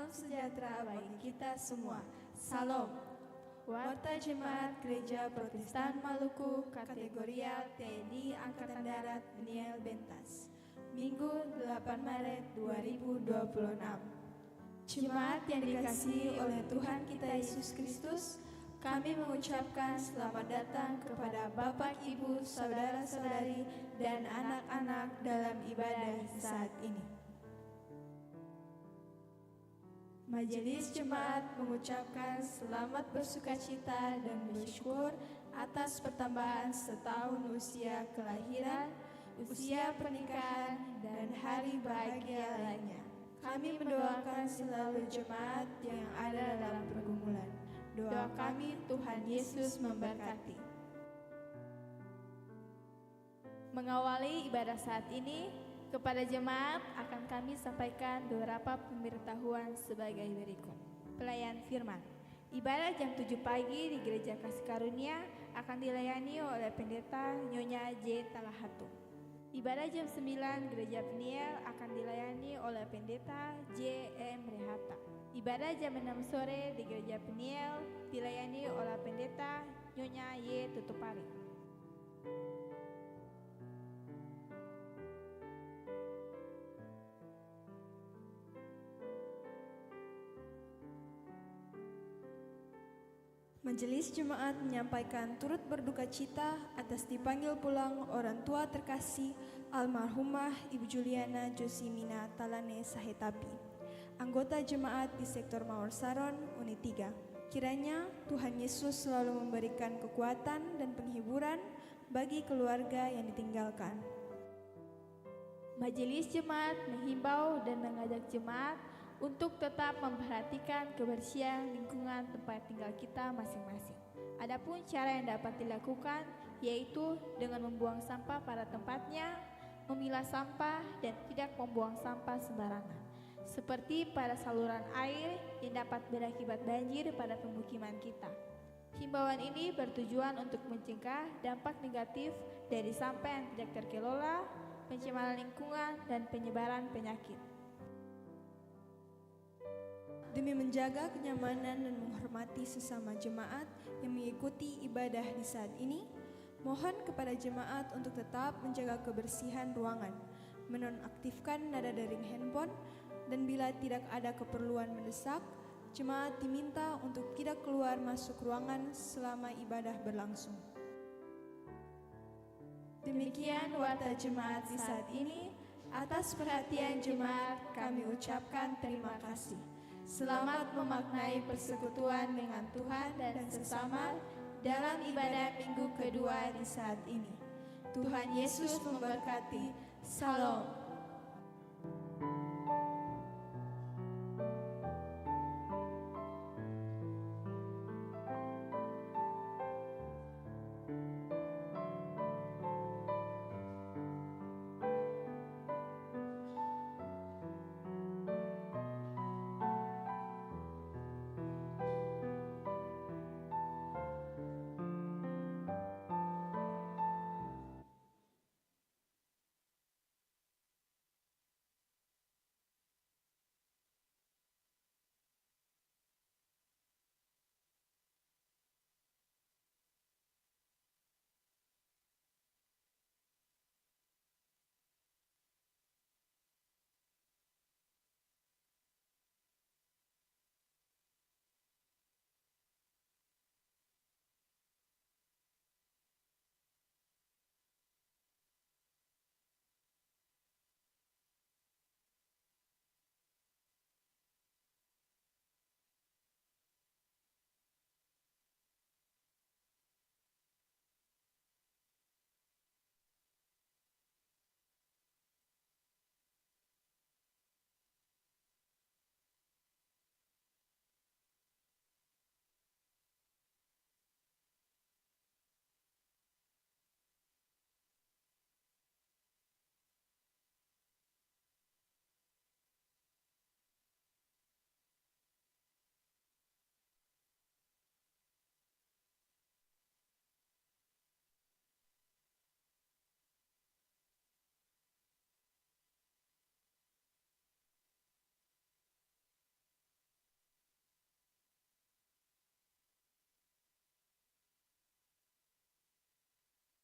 salam sejahtera bagi kita semua. Salam. Warta Jemaat Gereja Protestan Maluku, kategorial TNI Angkatan Darat Beniel Bentas, Minggu 8 Maret 2026. Jemaat yang dikasihi oleh Tuhan kita Yesus Kristus, kami mengucapkan selamat datang kepada Bapak, Ibu, Saudara-saudari, dan anak-anak dalam ibadah saat ini. Majelis Jemaat mengucapkan selamat bersukacita dan bersyukur atas pertambahan setahun usia kelahiran, usia pernikahan, dan hari bahagia lainnya. Kami mendoakan selalu jemaat yang ada dalam pergumulan. Doa kami, Tuhan Yesus memberkati. Mengawali ibadah saat ini, kepada jemaat akan kami sampaikan beberapa pemberitahuan sebagai berikut. Pelayan firman. Ibadah jam 7 pagi di Gereja Kasih Karunia akan dilayani oleh Pendeta Nyonya J. Talahatu. Ibadah jam 9 Gereja Peniel akan dilayani oleh Pendeta J. M. Rehata. Ibadah jam 6 sore di Gereja Peniel dilayani oleh Pendeta Nyonya Y. Tutupari. Majelis Jemaat menyampaikan turut berduka cita atas dipanggil pulang orang tua terkasih almarhumah Ibu Juliana Josimina Talane Sahetapi, anggota jemaat di sektor Mawar Saron, Unit 3. Kiranya Tuhan Yesus selalu memberikan kekuatan dan penghiburan bagi keluarga yang ditinggalkan. Majelis Jemaat menghimbau dan mengajak jemaat untuk tetap memperhatikan kebersihan lingkungan tempat tinggal kita masing-masing. Adapun cara yang dapat dilakukan yaitu dengan membuang sampah pada tempatnya, memilah sampah, dan tidak membuang sampah sembarangan, seperti pada saluran air yang dapat berakibat banjir pada pemukiman kita. Himbauan ini bertujuan untuk mencegah dampak negatif dari sampah yang tidak terkelola, pencemaran lingkungan, dan penyebaran penyakit. Demi menjaga kenyamanan dan menghormati sesama jemaat yang mengikuti ibadah di saat ini, mohon kepada jemaat untuk tetap menjaga kebersihan ruangan, menonaktifkan nada dering handphone, dan bila tidak ada keperluan mendesak, jemaat diminta untuk tidak keluar masuk ruangan selama ibadah berlangsung. Demikian warta jemaat di saat ini. Atas perhatian jemaat kami ucapkan terima kasih. Selamat memaknai persekutuan dengan Tuhan dan sesama dalam ibadah minggu kedua di saat ini. Tuhan Yesus memberkati. Salam.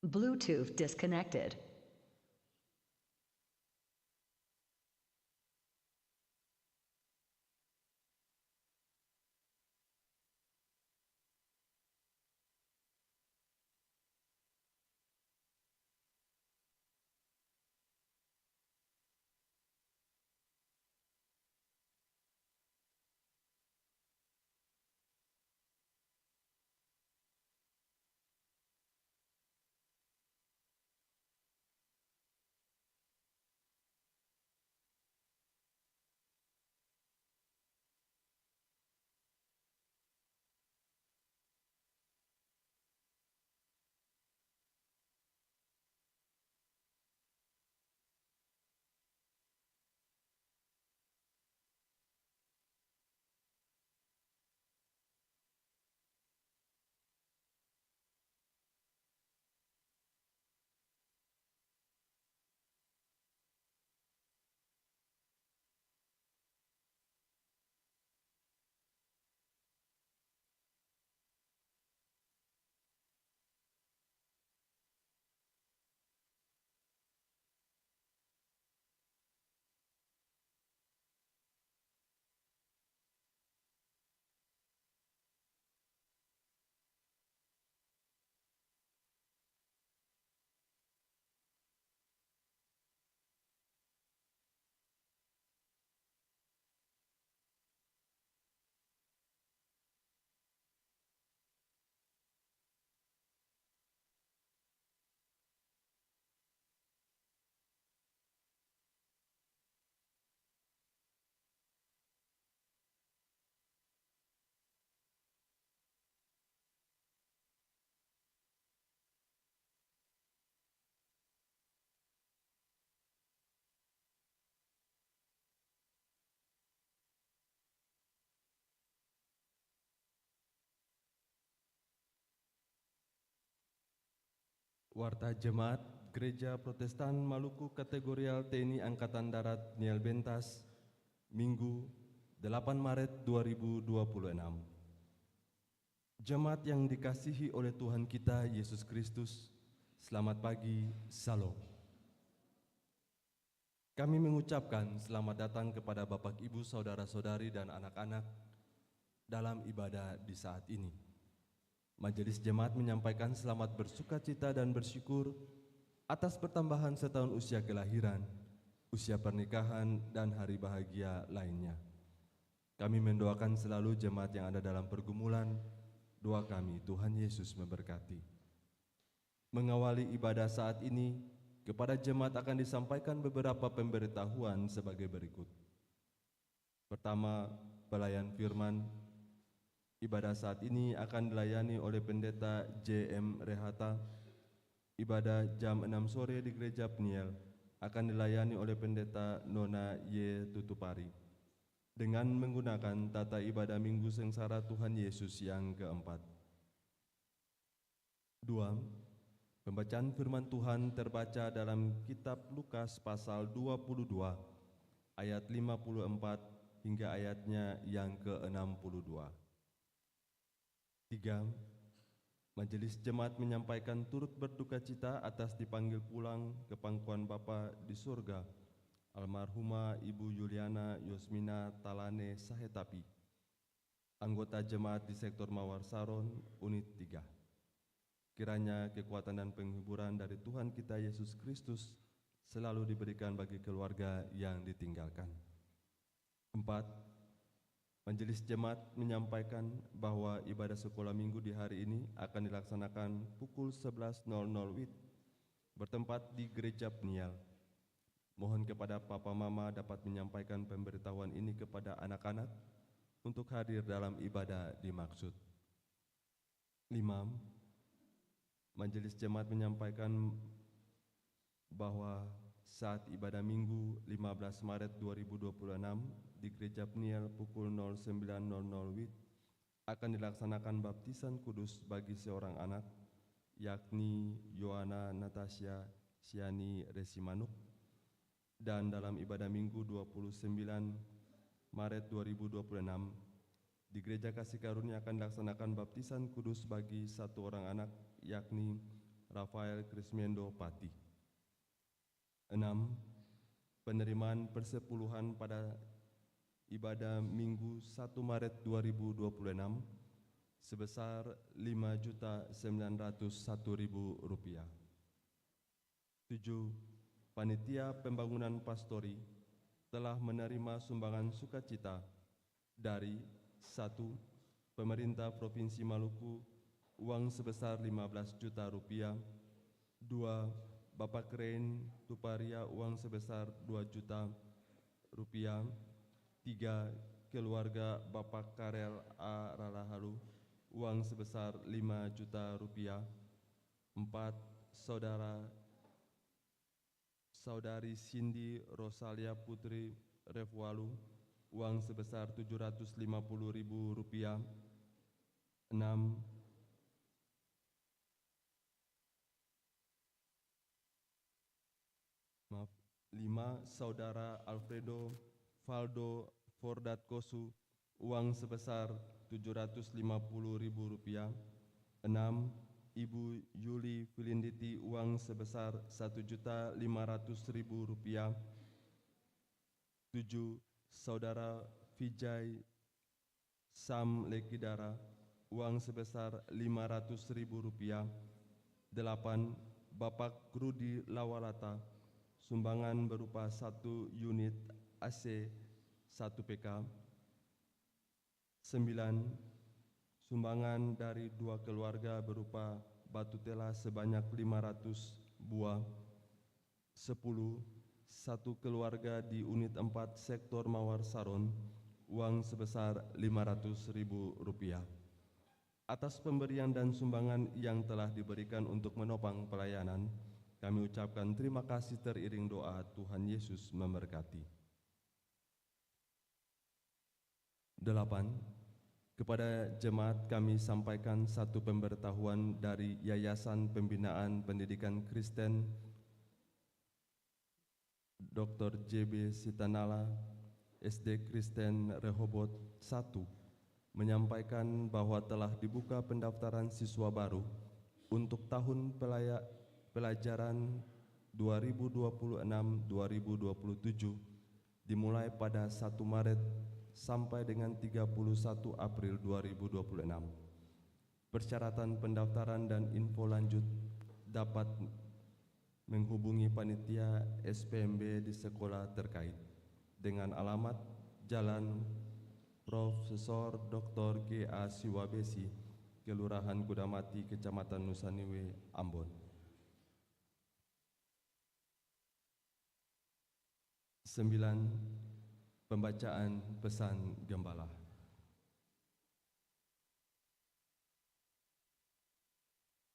Bluetooth disconnected. Warta Jemaat Gereja Protestan Maluku Kategorial TNI Angkatan Darat Niel Bentas, Minggu 8 Maret 2026. Jemaat yang dikasihi oleh Tuhan kita Yesus Kristus, selamat pagi, Salam. Kami mengucapkan selamat datang kepada Bapak, Ibu, Saudara-saudari, dan anak-anak dalam ibadah di saat ini. Majelis Jemaat menyampaikan selamat bersuka cita dan bersyukur atas pertambahan setahun usia kelahiran, usia pernikahan, dan hari bahagia lainnya. Kami mendoakan selalu jemaat yang ada dalam pergumulan. Doa kami, Tuhan Yesus memberkati. Mengawali ibadah saat ini, kepada jemaat akan disampaikan beberapa pemberitahuan sebagai berikut. Pertama, pelayan firman. Ibadah saat ini akan dilayani oleh Pendeta J.M. Rehata. Ibadah jam 6 sore di Gereja Peniel akan dilayani oleh Pendeta Nona Y. Tutupari dengan menggunakan tata ibadah Minggu Sengsara Tuhan Yesus yang keempat. 2. Pembacaan firman Tuhan terbaca dalam kitab Lukas pasal 22 ayat 54 hingga ayatnya yang ke-62. 3. Majelis Jemaat menyampaikan turut berduka cita atas dipanggil pulang ke pangkuan Bapa di surga almarhumah Ibu Yuliana Yosmina Talane Sahetapi, anggota jemaat di sektor Mawar Saron, unit 3. Kiranya kekuatan dan penghiburan dari Tuhan kita Yesus Kristus selalu diberikan bagi keluarga yang ditinggalkan. 4. Majelis Jemaat menyampaikan bahwa ibadah sekolah minggu di hari ini akan dilaksanakan pukul 11.00 WIB bertempat di Gereja Peniel. Mohon kepada Papa Mama dapat menyampaikan pemberitahuan ini kepada anak-anak untuk hadir dalam ibadah dimaksud. 5. Majelis Jemaat menyampaikan bahwa saat ibadah Minggu 15 Maret 2026 di Gereja Peniel pukul 09.00 WIB akan dilaksanakan baptisan kudus bagi seorang anak, yakni Yohana Natasha Siani Resimanuk, dan dalam ibadah Minggu 29 Maret 2026 di Gereja Kasih Karunia akan dilaksanakan baptisan kudus bagi satu orang anak, yakni Rafael Krismiendo Pati. 6. Penerimaan persepuluhan pada ibadah Minggu 1 Maret 2026 sebesar Rp5.901.000. 7. Panitia Pembangunan Pastori telah menerima sumbangan sukacita dari 1. Pemerintah Provinsi Maluku uang sebesar Rp15 juta. 2. Bapak Rein Tuparia uang sebesar Rp2 juta. 3. Keluarga Bapak Karel A. Ralahalu uang sebesar Rp5 juta. 4. Saudari Cindy Rosalia Putri Refualu uang sebesar Rp750.000. 6. Maaf. 5. Saudara Alfredo Valdo Fordat Kosu uang sebesar Rp750.000. 6. Ibu Yuli Filinditi uang sebesar Rp1.500.000. 7. Saudara Vijay Sam Lekidara uang sebesar Rp500.000. 8. Bapak Rudi Lawalata sumbangan berupa 1 unit AC 1 PK. 9. Sumbangan dari 2 keluarga berupa batu tela sebanyak 500 buah. 10. Satu keluarga di unit 4 sektor Mawar Saron uang sebesar Rp500.000. Atas pemberian dan sumbangan yang telah diberikan untuk menopang pelayanan, kami ucapkan terima kasih teriring doa. Tuhan Yesus memberkati. 8. Kepada jemaat kami sampaikan satu pemberitahuan dari Yayasan Pembinaan Pendidikan Kristen Dr. JB Sitanala SD Kristen Rehobot 1 menyampaikan bahwa telah dibuka pendaftaran siswa baru untuk tahun pelajaran 2026-2027 dimulai pada 1 Maret sampai dengan 31 April 2026. Persyaratan pendaftaran dan info lanjut dapat menghubungi panitia SPMB di sekolah terkait dengan alamat Jalan Profesor Dr. G.A. Siwabesi, Kelurahan Kudamati, Kecamatan Nusaniwe, Ambon. 9. Pembacaan pesan gembala.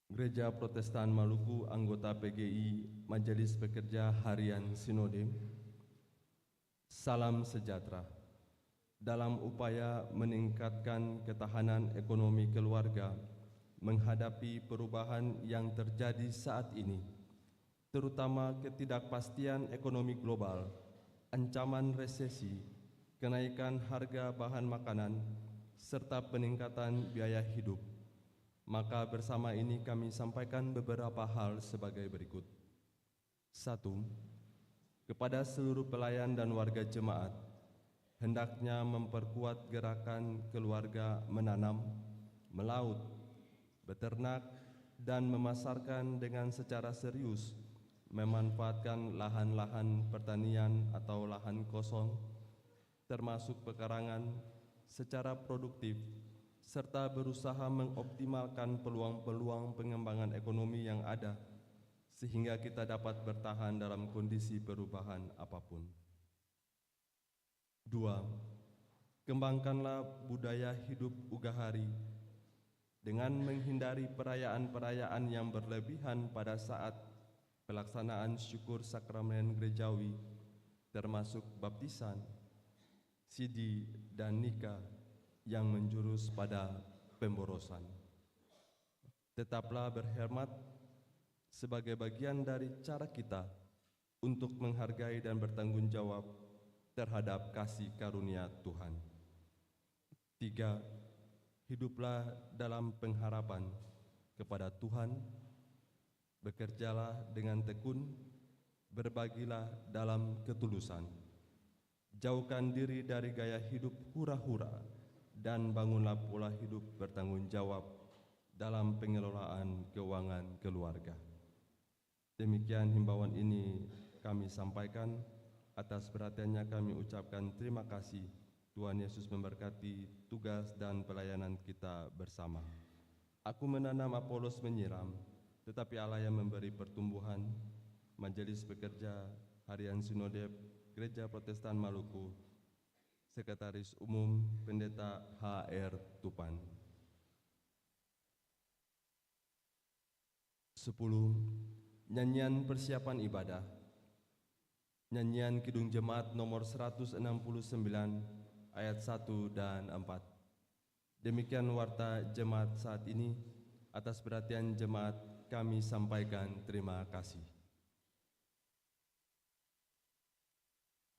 Gereja Protestan Maluku anggota PGI Majelis Pekerja Harian Sinode. Salam sejahtera. Dalam upaya meningkatkan ketahanan ekonomi keluarga menghadapi perubahan yang terjadi saat ini, terutama ketidakpastian ekonomi global, ancaman resesi, kenaikan harga bahan makanan, serta peningkatan biaya hidup, maka bersama ini kami sampaikan beberapa hal sebagai berikut. 1. Kepada seluruh pelayan dan warga jemaat, hendaknya memperkuat gerakan keluarga menanam, melaut, beternak, dan memasarkan dengan secara serius memanfaatkan lahan-lahan pertanian atau lahan kosong, termasuk pekarangan, secara produktif, serta berusaha mengoptimalkan peluang-peluang pengembangan ekonomi yang ada, sehingga kita dapat bertahan dalam kondisi perubahan apapun. 2. Kembangkanlah budaya hidup ugahari dengan menghindari perayaan-perayaan yang berlebihan pada saat pelaksanaan syukur sakramen gerejawi, termasuk baptisan, sidi, dan nikah yang menjurus pada pemborosan. Tetaplah berhemat sebagai bagian dari cara kita untuk menghargai dan bertanggung jawab terhadap kasih karunia Tuhan. 3. Hiduplah dalam pengharapan kepada Tuhan, Bekerjalah dengan tekun, berbagilah dalam ketulusan. Jauhkan diri dari gaya hidup hura-hura dan bangunlah pola hidup bertanggung jawab dalam pengelolaan keuangan keluarga. Demikian himbauan ini kami sampaikan. Atas perhatiannya kami ucapkan terima kasih. Tuhan Yesus memberkati tugas dan pelayanan kita bersama. Aku menanam, Apolos menyiram, tetapi Allah yang memberi pertumbuhan. Majelis Pekerja Harian Sinode Gereja Protestan Maluku, Sekretaris Umum Pendeta H.R. Tupan. 10. Nyanyian persiapan ibadah. Nyanyian Kidung Jemaat nomor 169 ayat 1 dan 4. Demikian warta jemaat saat ini. Atas perhatian jemaat kami sampaikan terima kasih.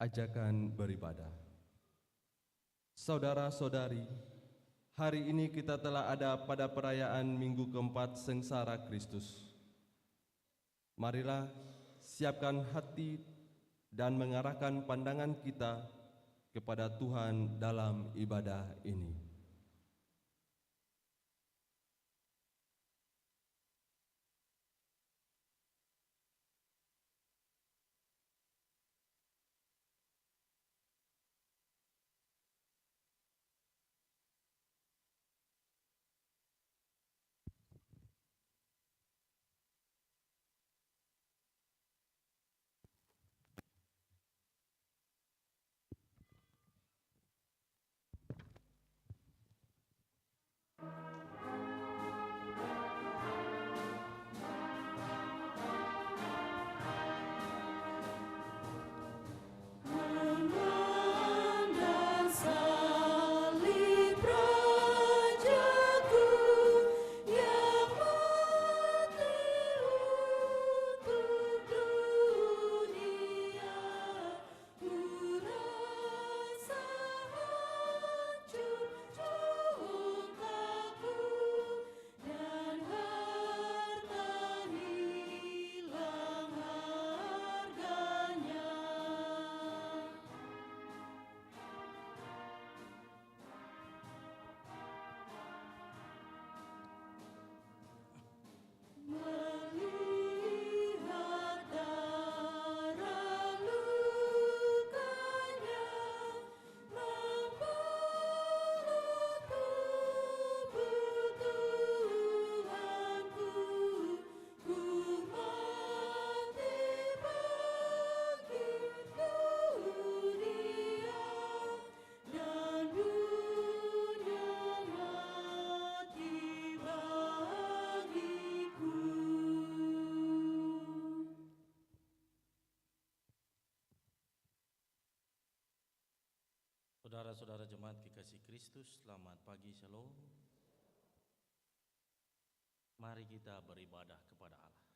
Ajakan beribadah. Saudara-saudari, hari ini kita telah ada pada perayaan Minggu keempat Sengsara Kristus. Marilah siapkan hati dan mengarahkan pandangan kita kepada Tuhan dalam ibadah ini. Saudara-saudara jemaat kekasih Kristus, selamat pagi, shalom. Mari kita beribadah kepada Allah.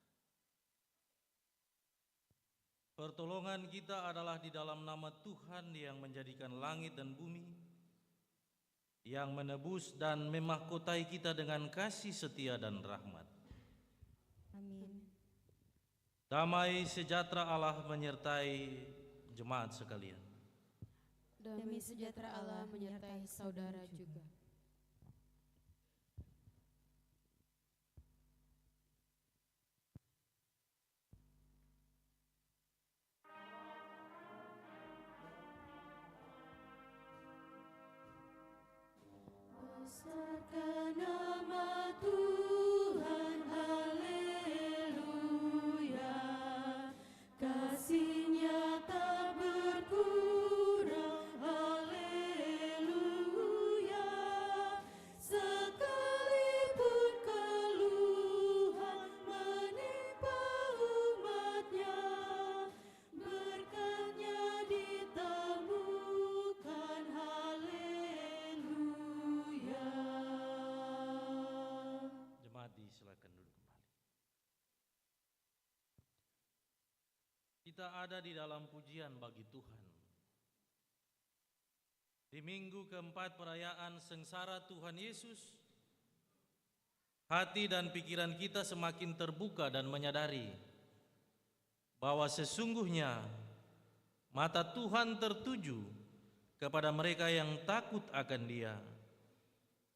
Pertolongan kita adalah di dalam nama Tuhan yang menjadikan langit dan bumi, yang menebus dan memahkotai kita dengan kasih setia dan rahmat. Amin. Damai sejahtera Allah menyertai jemaat sekalian. Damai sejahtera Allah menyertai saudara juga. Besarkan nama Tuhan, haleluya. Kasih-Nya tak berkurang, haleluya. Sekalipun keluhan menimpa umat-Nya, berkat-Nya ditemukan, haleluya. Jemaat disilakan duduk kembali. Kita ada di dalam pujian bagi Tuhan. Di minggu keempat perayaan sengsara Tuhan Yesus, hati dan pikiran kita semakin terbuka dan menyadari bahwa sesungguhnya mata Tuhan tertuju kepada mereka yang takut akan Dia,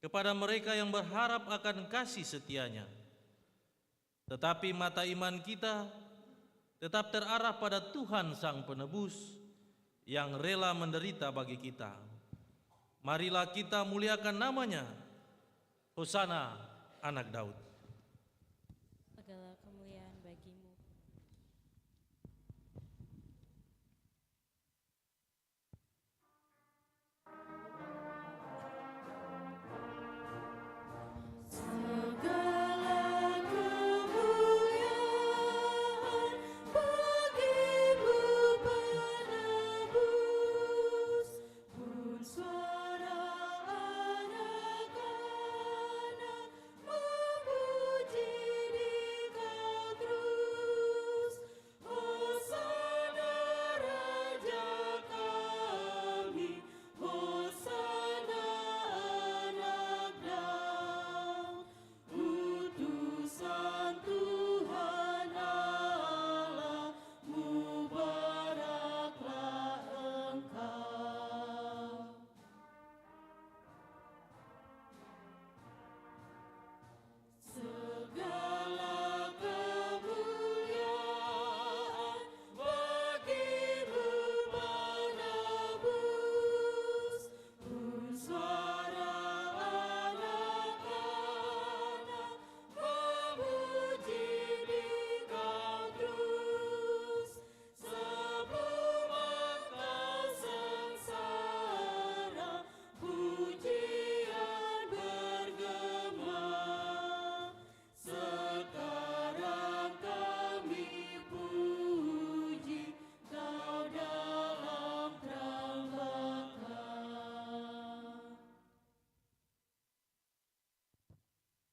kepada mereka yang berharap akan kasih setia-Nya. Tetapi mata iman kita tetap terarah pada Tuhan Sang Penebus yang rela menderita bagi kita. Marilah kita muliakan nama-Nya. Hosana anak Daud. Segala kemuliaan bagimu.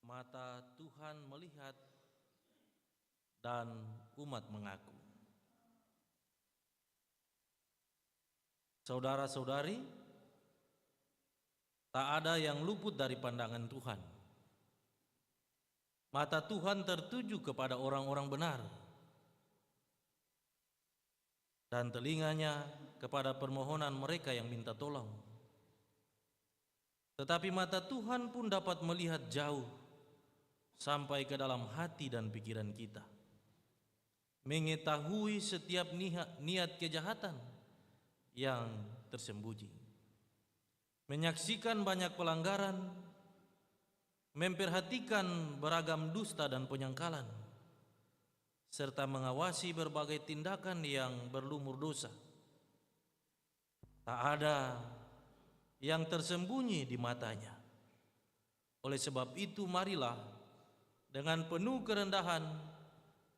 Mata Tuhan melihat dan umat mengaku. Saudara-saudari, tak ada yang luput dari pandangan Tuhan. Mata Tuhan tertuju kepada orang-orang benar, dan telinganya kepada permohonan mereka yang minta tolong. Tetapi mata Tuhan pun dapat melihat jauh, sampai ke dalam hati dan pikiran kita, mengetahui setiap niat kejahatan yang tersembunyi, menyaksikan banyak pelanggaran, memperhatikan beragam dusta dan penyangkalan, serta mengawasi berbagai tindakan yang berlumur dosa. Tak ada yang tersembunyi di matanya. Oleh sebab itu, marilah dengan penuh kerendahan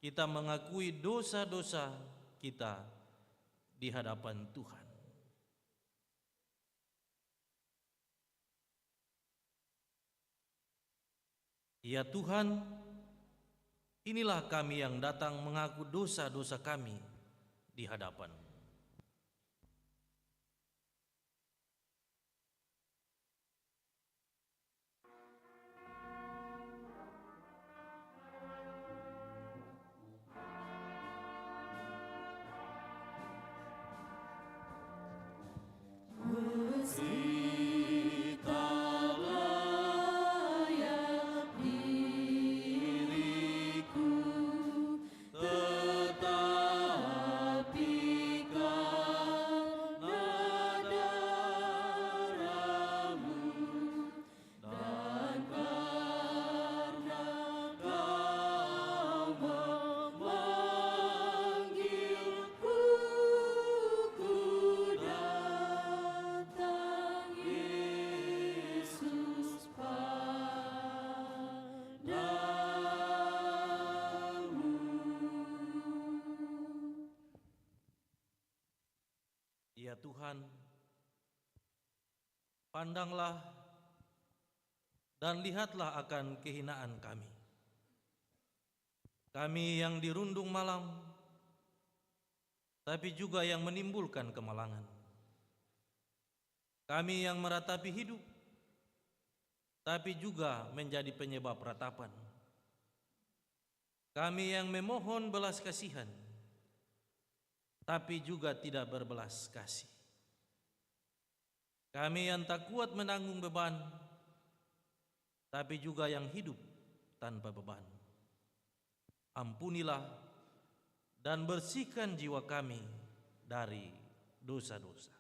kita mengakui dosa-dosa kita di hadapan Tuhan. Ya Tuhan, inilah kami yang datang mengaku dosa-dosa kami di hadapan-Mu. Ya Tuhan, pandanglah dan lihatlah akan kehinaan kami. Kami yang dirundung malam, tapi juga yang menimbulkan kemalangan. Kami yang meratapi hidup, tapi juga menjadi penyebab ratapan. Kami yang memohon belas kasihan, tapi juga tidak berbelas kasih. Kami yang tak kuat menanggung beban, tapi juga yang hidup tanpa beban. Ampunilah dan bersihkan jiwa kami dari dosa-dosa.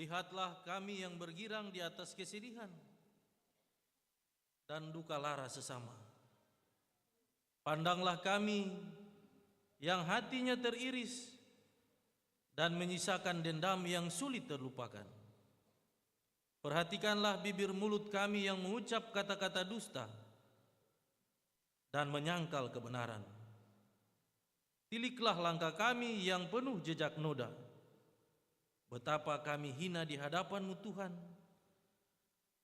Lihatlah kami yang bergirang di atas kesedihan dan duka lara sesama. Pandanglah kami yang hatinya teriris dan menyisakan dendam yang sulit terlupakan. Perhatikanlah bibir mulut kami yang mengucap kata-kata dusta dan menyangkal kebenaran. Tiliklah langkah kami yang penuh jejak noda. Betapa kami hina di hadapan-Mu Tuhan.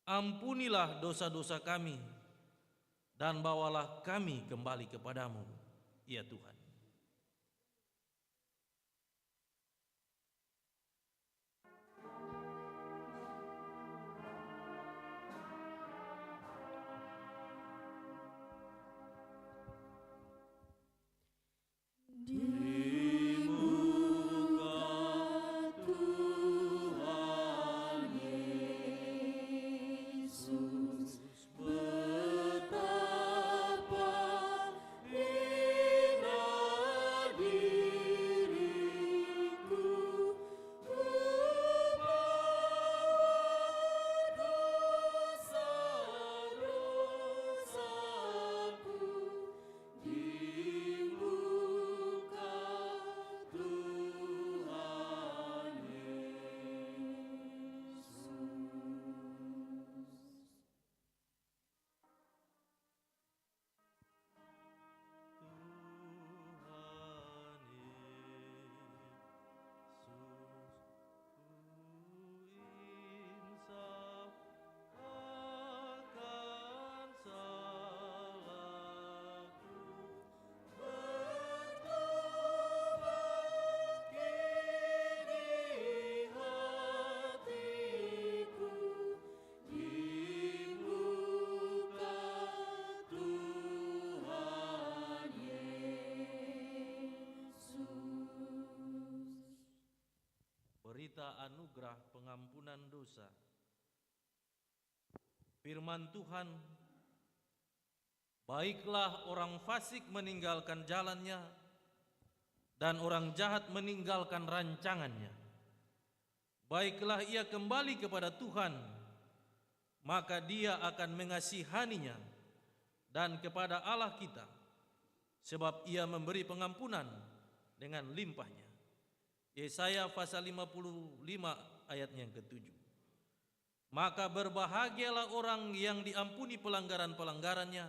Ampunilah dosa-dosa kami dan bawalah kami kembali kepadamu, ya Tuhan. Berita anugerah pengampunan dosa. Firman Tuhan, baiklah orang fasik meninggalkan jalannya dan orang jahat meninggalkan rancangannya. Baiklah ia kembali kepada Tuhan, maka Dia akan mengasihaninya, dan kepada Allah kita, sebab Ia memberi pengampunan dengan limpahnya. Yesaya pasal 55 ayatnya yang ke-7. Maka berbahagialah orang yang diampuni pelanggaran-pelanggarannya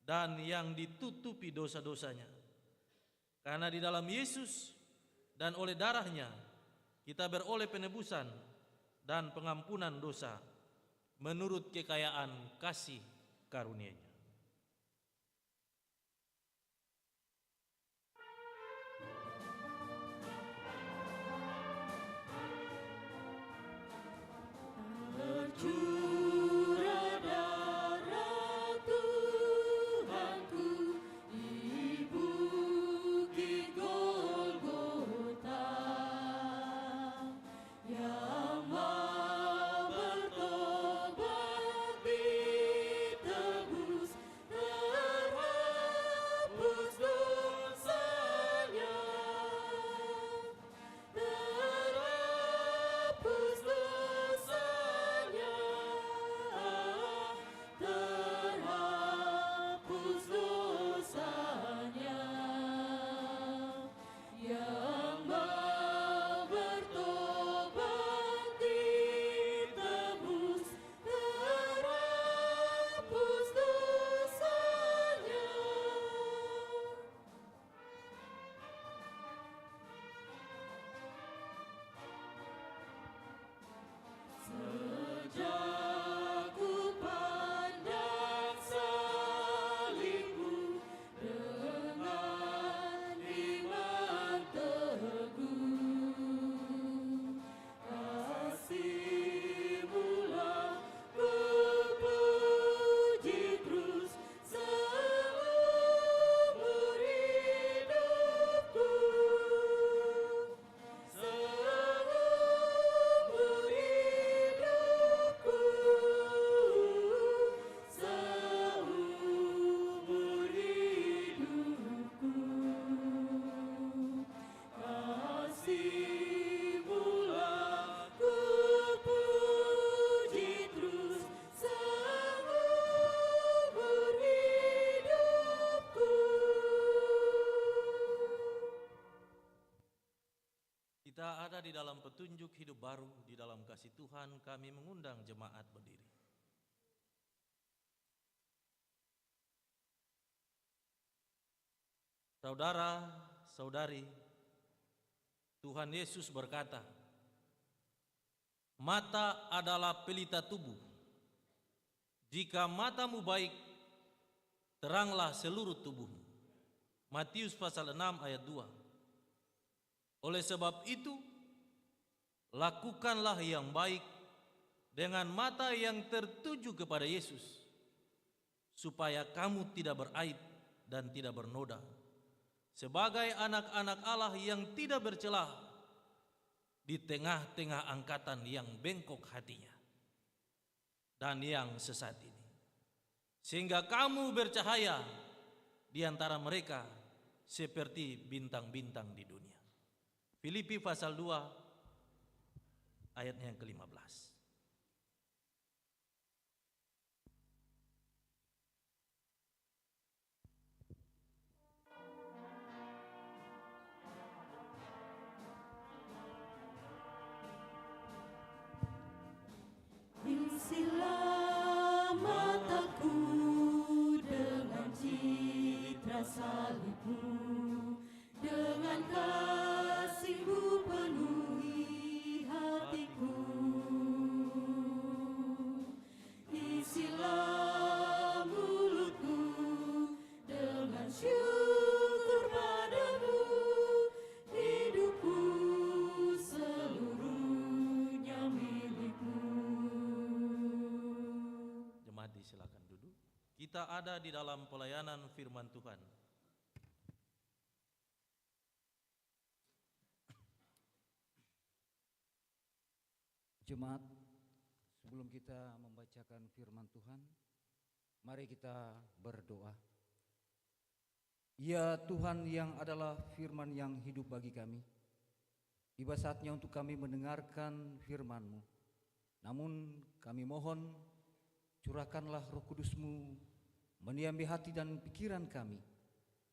dan yang ditutupi dosa-dosanya. Karena di dalam Yesus dan oleh darahnya kita beroleh penebusan dan pengampunan dosa menurut kekayaan kasih karunia-Nya. Yang bertobat ditebus ada di dalam petunjuk hidup baru, di dalam kasih Tuhan, kami mengundang jemaat berdiri. Saudara, saudari, Tuhan Yesus berkata, mata adalah pelita tubuh. Jika matamu baik, teranglah seluruh tubuhmu. Matius pasal 6 ayat 2. Oleh sebab itu, lakukanlah yang baik dengan mata yang tertuju kepada Yesus, supaya kamu tidak beraib dan tidak bernoda, sebagai anak-anak Allah yang tidak bercelah di tengah-tengah angkatan yang bengkok hatinya dan yang sesat ini, sehingga kamu bercahaya di antara mereka seperti bintang-bintang di dunia. Filipi pasal 2 ayatnya yang ke-15. Isilah mataku dengan citra salibmu, dengan kasih-Mu penuhi hatiku. Isilah mulutku dengan syukur padamu, hidupku seluruhnya milik-Mu. Jemaat silakan duduk. Kita ada di dalam pelayanan firman Tuhan. Jemaat, sebelum kita membacakan firman Tuhan, mari kita berdoa. Ya Tuhan yang adalah firman yang hidup bagi kami, tiba saatnya untuk kami mendengarkan firman-Mu. Namun kami mohon, curahkanlah Roh Kudus-Mu mendiami hati dan pikiran kami,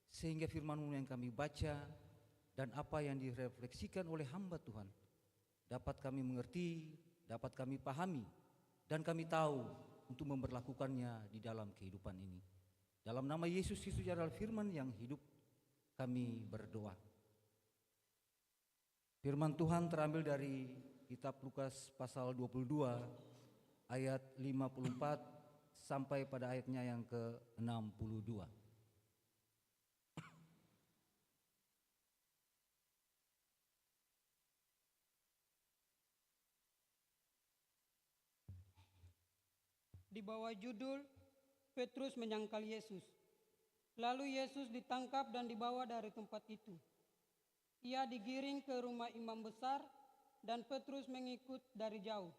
sehingga firman-Mu yang kami baca dan apa yang direfleksikan oleh hamba Tuhan dapat kami mengerti, dapat kami pahami, dan kami tahu untuk memberlakukannya di dalam kehidupan ini. Dalam nama Yesus Kristus adalah firman yang hidup, kami berdoa. Firman Tuhan terambil dari kitab Lukas pasal 22 ayat 54 sampai pada ayatnya yang ke-62. Di bawah judul Petrus menyangkal Yesus. Lalu Yesus ditangkap dan dibawa dari tempat itu. Ia digiring ke rumah imam besar dan Petrus mengikut dari jauh.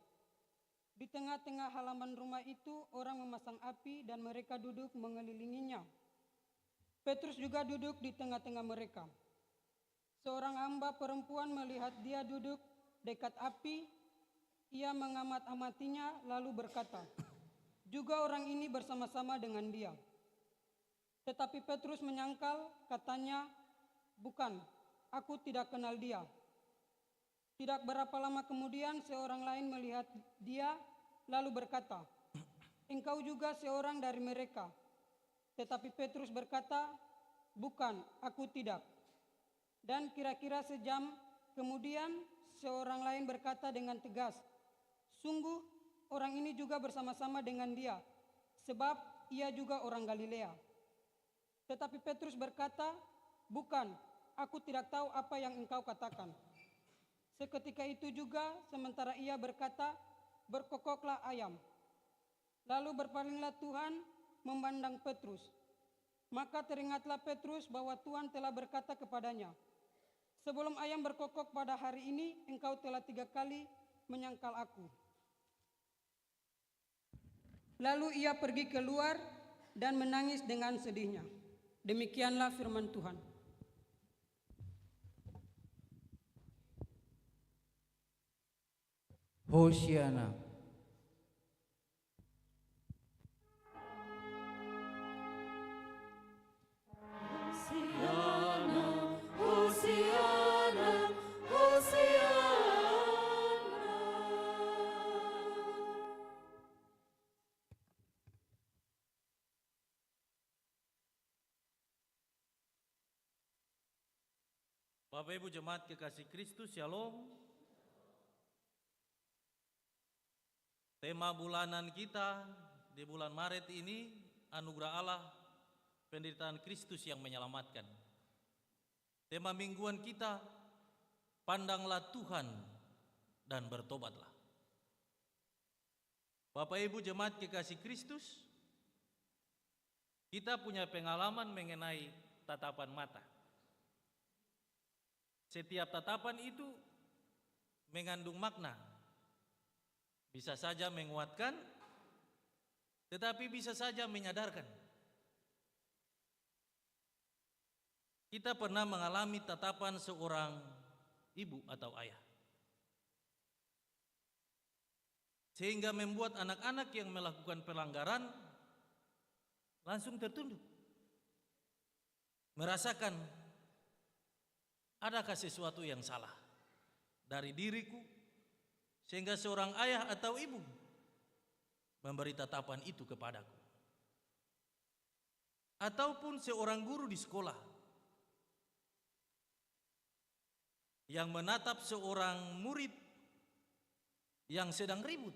Di tengah-tengah halaman rumah itu orang memasang api dan mereka duduk mengelilinginya. Petrus juga duduk di tengah-tengah mereka. Seorang hamba perempuan melihat dia duduk dekat api. Ia mengamat-amatinya lalu berkata, juga orang ini bersama-sama dengan dia. Tetapi Petrus menyangkal, katanya, bukan, aku tidak kenal dia. Tidak berapa lama kemudian seorang lain melihat dia lalu berkata, engkau juga seorang dari mereka. Tetapi Petrus berkata, bukan, aku tidak. Dan kira-kira sejam kemudian seorang lain berkata dengan tegas, sungguh orang ini juga bersama-sama dengan dia, sebab ia juga orang Galilea. Tetapi Petrus berkata, bukan, aku tidak tahu apa yang engkau katakan. Seketika itu juga, sementara ia berkata, berkokoklah ayam. Lalu berpalinglah Tuhan memandang Petrus. Maka teringatlah Petrus bahwa Tuhan telah berkata kepadanya, sebelum ayam berkokok pada hari ini, engkau telah 3 kali menyangkal aku. Lalu ia pergi keluar dan menangis dengan sedihnya. Demikianlah firman Tuhan. Hosiana. Hosiana, Hosiana, Hosiana. Bapak Ibu jemaat kekasih Kristus, Shalom. Tema bulanan kita di bulan Maret ini, Anugerah Allah, penderitaan Kristus yang menyelamatkan. Tema mingguan kita, pandanglah Tuhan dan bertobatlah. Bapak Ibu jemaat kekasih Kristus, kita punya pengalaman mengenai tatapan mata. Setiap tatapan itu mengandung makna. Bisa saja menguatkan, tetapi bisa saja menyadarkan. Kita pernah mengalami tatapan seorang ibu atau ayah, sehingga membuat anak-anak yang melakukan pelanggaran langsung tertunduk, merasakan adakah sesuatu yang salah dari diriku, sehingga seorang ayah atau ibu memberi tatapan itu kepadaku. Ataupun seorang guru di sekolah yang menatap seorang murid yang sedang ribut.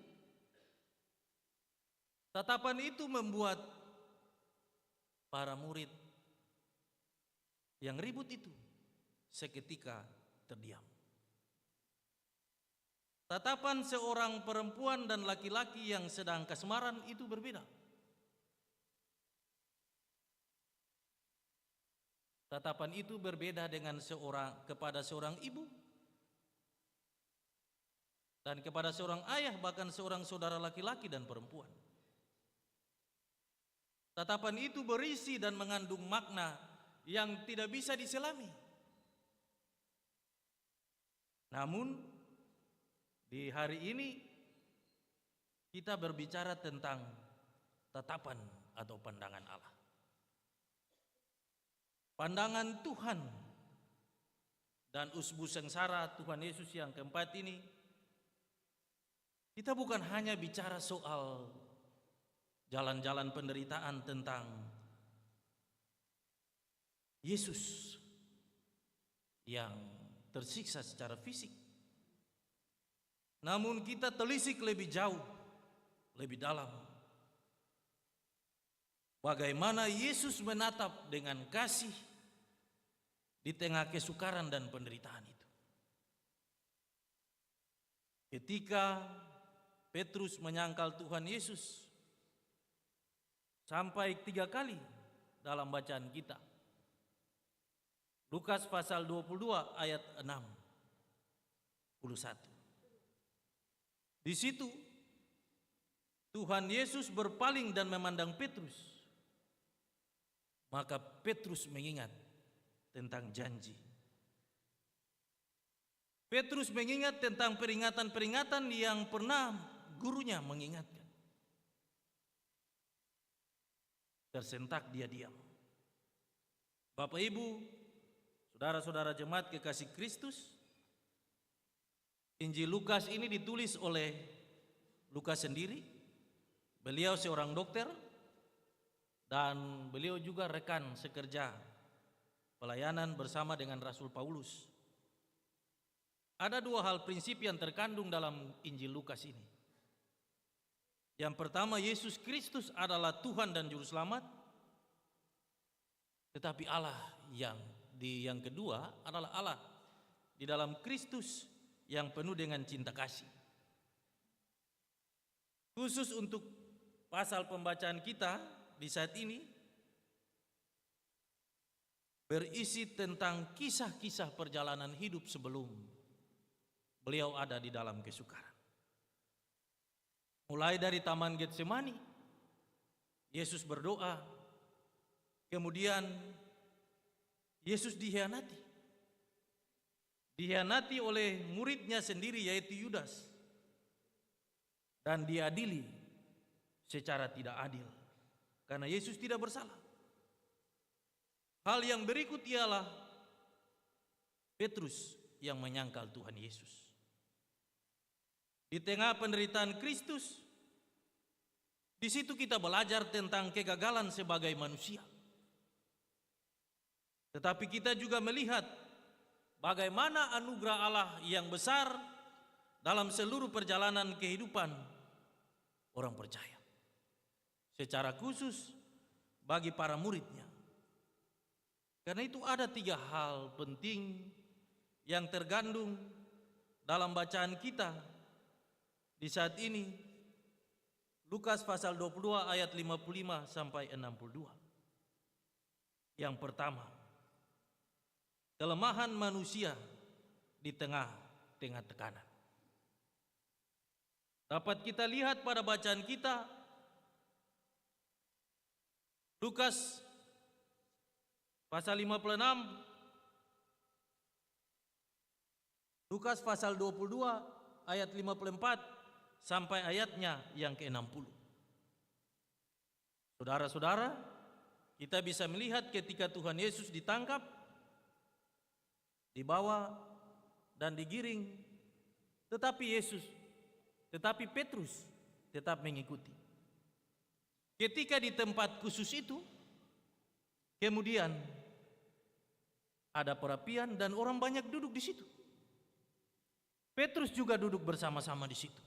Tatapan itu membuat para murid yang ribut itu seketika terdiam. Tatapan seorang perempuan dan laki-laki yang sedang kasmaran itu berbeda. Tatapan itu berbeda dengan kepada seorang ibu dan kepada seorang ayah, bahkan seorang saudara laki-laki dan perempuan. Tatapan itu berisi dan mengandung makna yang tidak bisa diselami. Namun di hari ini kita berbicara tentang tatapan atau pandangan Allah. Pandangan Tuhan dan usbu sengsara Tuhan Yesus yang keempat ini, kita bukan hanya bicara soal jalan-jalan penderitaan tentang Yesus yang tersiksa secara fisik. Namun kita telisik lebih jauh, lebih dalam. Bagaimana Yesus menatap dengan kasih di tengah kesukaran dan penderitaan itu. Ketika Petrus menyangkal Tuhan Yesus sampai 3 kali dalam bacaan kita. Lukas pasal 22 ayat 61. Di situ Tuhan Yesus berpaling dan memandang Petrus. Maka Petrus mengingat tentang janji. Petrus mengingat tentang peringatan-peringatan yang pernah gurunya mengingatkan. Tersentak dia diam. Bapak Ibu, saudara-saudara jemaat kekasih Kristus, Injil Lukas ini ditulis oleh Lukas sendiri. Beliau seorang dokter dan beliau juga rekan sekerja pelayanan bersama dengan Rasul Paulus. Ada 2 hal prinsip yang terkandung dalam Injil Lukas ini. Yang pertama, Yesus Kristus adalah Tuhan dan Juru Selamat. Tetapi Allah yang kedua adalah Allah di dalam Kristus yang penuh dengan cinta kasih. Khusus untuk pasal pembacaan kita di saat ini berisi tentang kisah-kisah perjalanan hidup sebelum beliau ada di dalam kesukaran. Mulai dari Taman Getsemani, Yesus berdoa, kemudian Yesus dikhianati oleh muridnya sendiri yaitu Yudas, dan diadili secara tidak adil karena Yesus tidak bersalah. Hal yang berikut ialah Petrus yang menyangkal Tuhan Yesus. Di tengah penderitaan Kristus, di situ kita belajar tentang kegagalan sebagai manusia. Tetapi kita juga melihat bagaimana anugerah Allah yang besar dalam seluruh perjalanan kehidupan orang percaya. Secara khusus bagi para muridnya. Karena itu ada 3 hal penting yang tergandung dalam bacaan kita di saat ini. Lukas pasal 22 ayat 55 sampai 62. Yang pertama, kelemahan manusia di tengah-tengah tekanan. Dapat kita lihat pada bacaan kita, Lukas pasal 56, Lukas pasal 22 ayat 54 sampai ayatnya yang ke-60. Saudara-saudara, kita bisa melihat ketika Tuhan Yesus ditangkap, dibawa dan digiring, tetapi Petrus tetap mengikuti. Ketika di tempat khusus itu, kemudian ada perapian dan orang banyak duduk di situ. Petrus juga duduk bersama-sama di situ.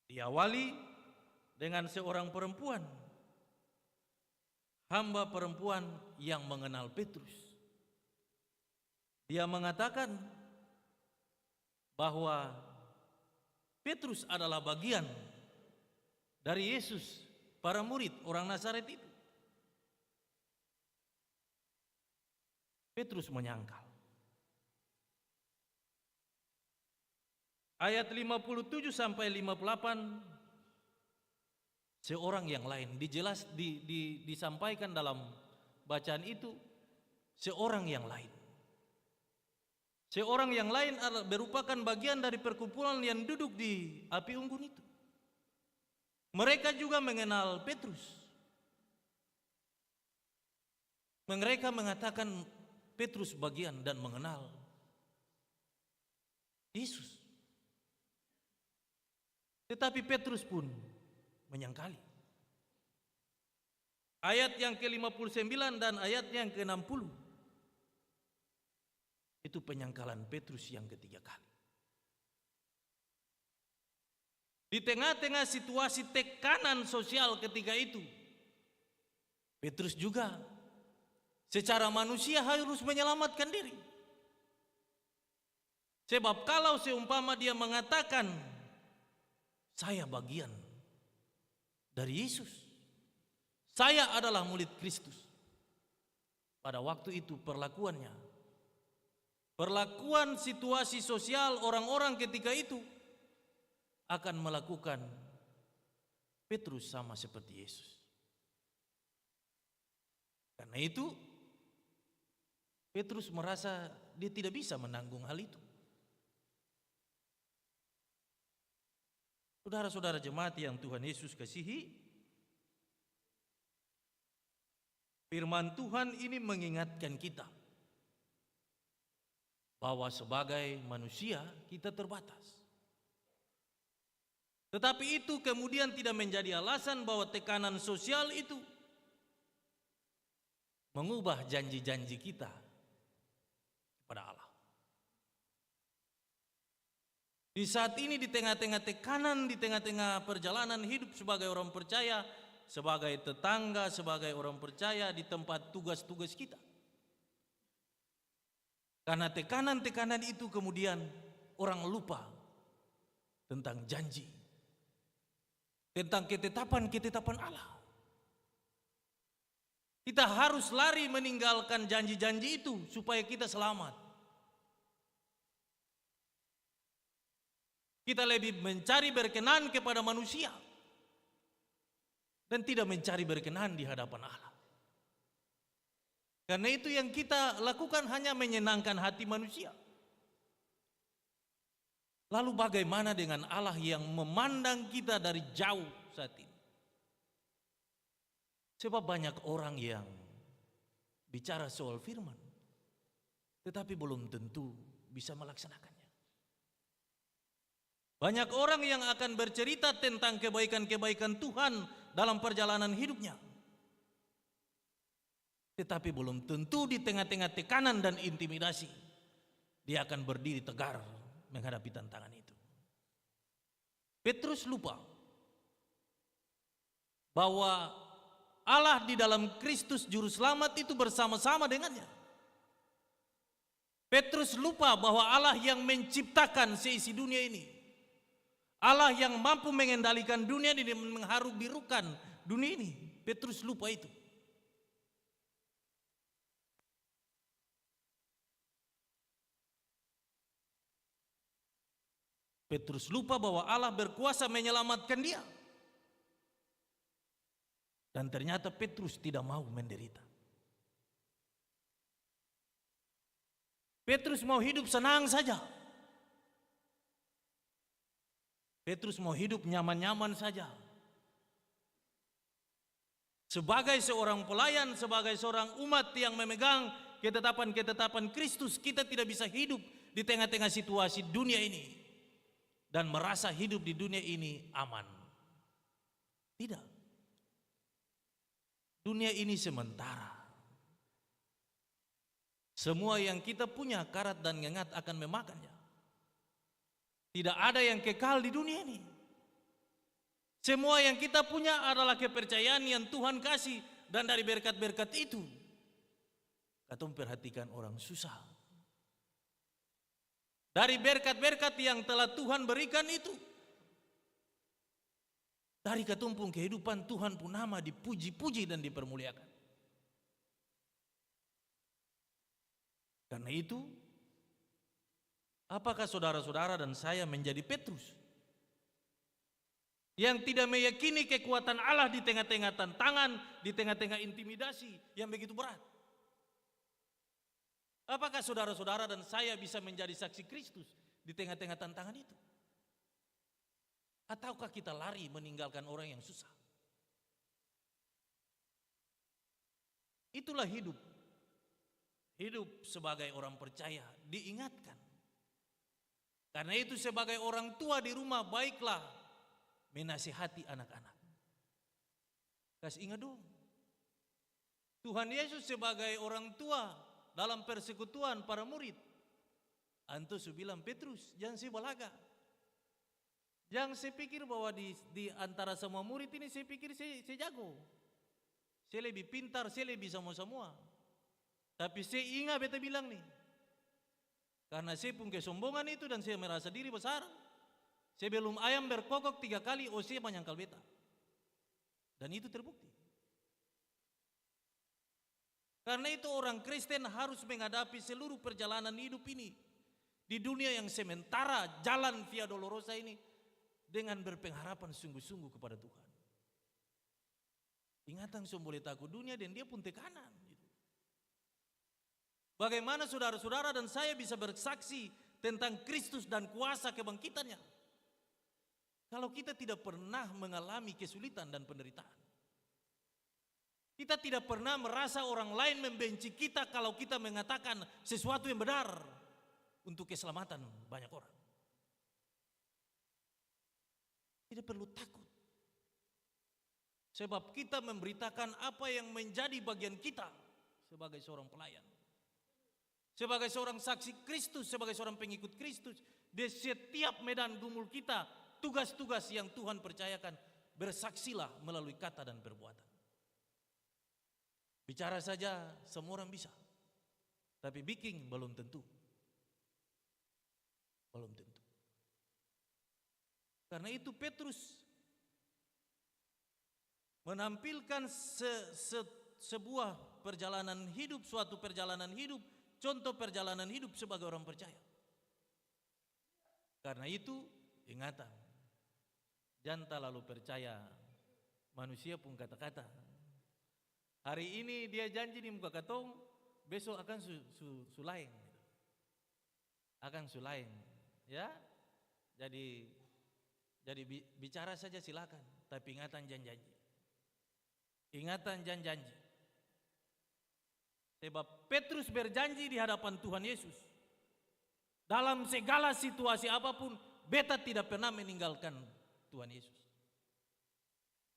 Diawali dengan seorang perempuan, hamba perempuan yang mengenal Petrus. Dia mengatakan bahwa Petrus adalah bagian dari Yesus, para murid orang Nazaret itu. Petrus menyangkal. Ayat 57 sampai 58, seorang yang lain disampaikan dalam bacaan itu, seorang yang lain. Seorang yang lain merupakan bagian dari perkumpulan yang duduk di api unggun itu. Mereka juga mengenal Petrus. Mereka mengatakan Petrus bagian dan mengenal Yesus. Tetapi Petrus pun menyangkali. Ayat yang ke-59 dan ayat yang ke-60. Itu penyangkalan Petrus yang ketiga kali. Di tengah-tengah situasi tekanan sosial ketika itu, Petrus juga secara manusia harus menyelamatkan diri. Sebab kalau seumpama dia mengatakan, saya bagian dari Yesus, saya adalah murid Kristus, pada waktu itu perlakuan situasi sosial orang-orang ketika itu akan melakukan Petrus sama seperti Yesus. Karena itu Petrus merasa dia tidak bisa menanggung hal itu. Saudara-saudara jemaat yang Tuhan Yesus kasihi, firman Tuhan ini mengingatkan kita bahwa sebagai manusia kita terbatas. Tetapi itu kemudian tidak menjadi alasan bahwa tekanan sosial itu mengubah janji-janji kita kepada Allah. Di saat ini di tengah-tengah tekanan, di tengah-tengah perjalanan hidup sebagai orang percaya, sebagai tetangga, sebagai orang percaya di tempat tugas-tugas kita. Karena tekanan-tekanan itu kemudian orang lupa tentang janji, tentang ketetapan-ketetapan Allah. Kita harus lari meninggalkan janji-janji itu supaya kita selamat. Kita lebih mencari berkenan kepada manusia dan tidak mencari berkenan di hadapan Allah. Karena itu yang kita lakukan hanya menyenangkan hati manusia. Lalu bagaimana dengan Allah yang memandang kita dari jauh saat ini? Sebab banyak orang yang bicara soal firman, tetapi belum tentu bisa melaksanakannya. Banyak orang yang akan bercerita tentang kebaikan-kebaikan Tuhan dalam perjalanan hidupnya. Tetapi belum tentu di tengah-tengah tekanan dan intimidasi dia akan berdiri tegar menghadapi tantangan itu. Petrus lupa bahwa Allah di dalam Kristus Juru Selamat itu bersama-sama dengannya. Petrus lupa bahwa Allah yang menciptakan seisi dunia ini, Allah yang mampu mengendalikan dunia ini dan mengharu-birukan dunia ini. Petrus lupa itu. Petrus lupa bahwa Allah berkuasa menyelamatkan dia. Dan ternyata Petrus tidak mau menderita. Petrus mau hidup senang saja. Petrus mau hidup nyaman-nyaman saja. Sebagai seorang pelayan, sebagai seorang umat yang memegang ketetapan-ketetapan Kristus, kita tidak bisa hidup di tengah-tengah situasi dunia ini dan merasa hidup di dunia ini aman. Tidak. Dunia ini sementara. Semua yang kita punya karat dan ngengat akan memakannya. Tidak ada yang kekal di dunia ini. Semua yang kita punya adalah kepercayaan yang Tuhan kasih, dan dari berkat-berkat itu katong perhatikan orang susah. Dari berkat-berkat yang telah Tuhan berikan itu, dari ketumpung kehidupan Tuhan pun nama dipuji-puji dan dipermuliakan. Karena itu, apakah saudara-saudara dan saya menjadi Petrus yang tidak meyakini kekuatan Allah di tengah-tengah tantangan, di tengah-tengah intimidasi yang begitu berat? Apakah saudara-saudara dan saya bisa menjadi saksi Kristus di tengah-tengah tantangan itu? Ataukah kita lari meninggalkan orang yang susah? Itulah hidup. Hidup sebagai orang percaya diingatkan. Karena itu sebagai orang tua di rumah, baiklah menasihati anak-anak. Kasih ingat dong, Tuhan Yesus sebagai orang tua dalam persekutuan para murid, antus bilang, Petrus jangan saya balaga. Jangan saya pikir bahwa di antara semua murid ini saya pikir saya jago. Saya lebih pintar, saya lebih semua. Tapi saya ingat beta bilang nih, karena saya pun kesombongan itu dan saya merasa diri besar. Sebelum ayam berkokok 3 kali, saya menyangkal beta. Dan itu terbukti. Karena itu orang Kristen harus menghadapi seluruh perjalanan hidup ini di dunia yang sementara, jalan Via Dolorosa ini, dengan berpengharapan sungguh-sungguh kepada Tuhan. Ingatan boleh takut dunia dan dia pun tekanan. Bagaimana saudara-saudara dan saya bisa bersaksi tentang Kristus dan kuasa kebangkitannya kalau kita tidak pernah mengalami kesulitan dan penderitaan? Kita tidak pernah merasa orang lain membenci kita kalau kita mengatakan sesuatu yang benar untuk keselamatan banyak orang. Tidak perlu takut, sebab kita memberitakan apa yang menjadi bagian kita sebagai seorang pelayan, sebagai seorang saksi Kristus, sebagai seorang pengikut Kristus. Di setiap medan gumul kita, tugas-tugas yang Tuhan percayakan, bersaksilah melalui kata dan perbuatan. Bicara saja semua orang bisa, tapi bikin belum tentu. Belum tentu. Karena itu Petrus menampilkan sebuah perjalanan hidup, suatu perjalanan hidup, contoh perjalanan hidup sebagai orang percaya. Karena itu, ingatan, jangan terlalu percaya manusia pun kata-kata. Hari ini dia janji di muka katong, besok akan sulain. Akan sulain, ya. Jadi bicara saja silakan, tapi ingatan jangan janji. Ingatan jangan janji. Sebab Petrus berjanji di hadapan Tuhan Yesus, dalam segala situasi apapun, beta tidak pernah meninggalkan Tuhan Yesus.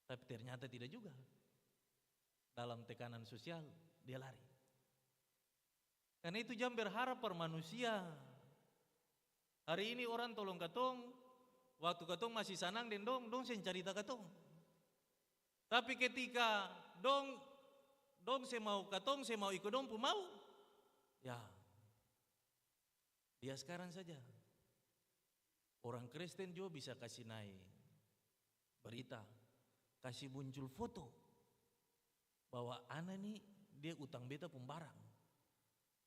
Tapi ternyata tidak juga. Dalam tekanan sosial, dia lari. Karena itu jangan berharap per manusia. Hari ini orang tolong katong, waktu katong masih sanang dan dong sen carita katong. Tapi ketika dong saya mau katong, saya mau ikut dong mau, ya dia sekarang saja. Orang Kristen juga bisa kasih naik berita, kasih muncul foto bahwa anak nih dia utang beta pun barang.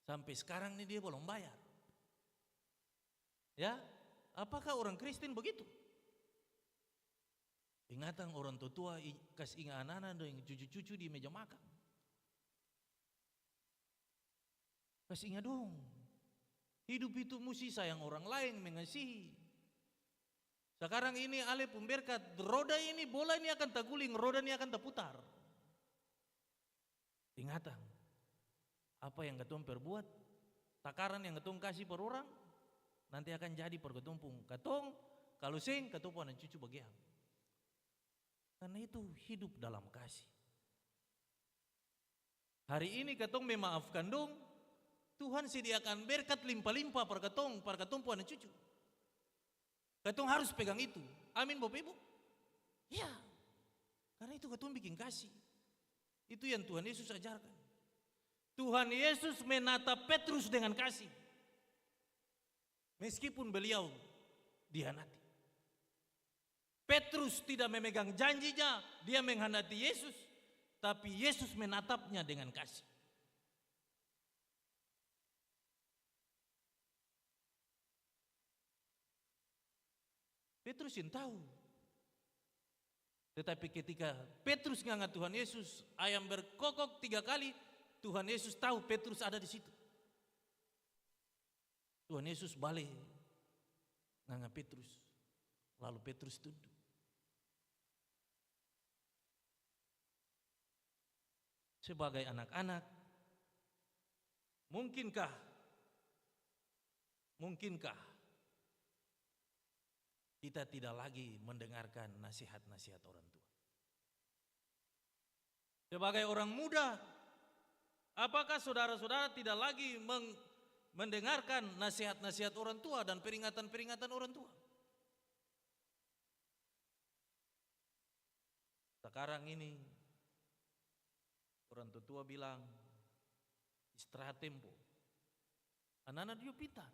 Sampai sekarang nih dia belum bayar. Ya, apakah orang Kristen begitu? Ingatan orang tua kasih ingat anak-anak dan cucu-cucu di meja makan. Kasih ingat dong, hidup itu mesti sayang orang lain, mengasihi. Sekarang ini ale pun berkat, roda ini, bola ini akan terguling, roda ini akan terputar. Ingatan, apa yang ketong perbuat, takaran yang ketong kasih per orang, nanti akan jadi per ketong pun. Ketong, kalau sing, ketong pun cucu bagian. Karena itu hidup dalam kasih. Hari ini ketong memaafkan dong, Tuhan sediakan berkat limpah-limpah per ketong pun cucu. Ketong harus pegang itu. Amin Bapak Ibu. Ya, karena itu ketong bikin kasih. Itu yang Tuhan Yesus ajarkan. Tuhan Yesus menatap Petrus dengan kasih. Meskipun beliau dihianati. Petrus tidak memegang janjinya, dia mengkhianati Yesus, tapi Yesus menatapnya dengan kasih. Petrus yang tahu. Tetapi ketika Petrus ngangat Tuhan Yesus, ayam berkokok 3 kali, Tuhan Yesus tahu Petrus ada di situ. Tuhan Yesus balik ngangat Petrus, lalu Petrus tunduk. Sebagai anak-anak, mungkinkah kita tidak lagi mendengarkan nasihat-nasihat orang tua? Sebagai orang muda, apakah saudara-saudara tidak lagi mendengarkan nasihat-nasihat orang tua dan peringatan-peringatan orang tua? Sekarang ini orang tua bilang istirahat tempo. Anak-anak dia pintar.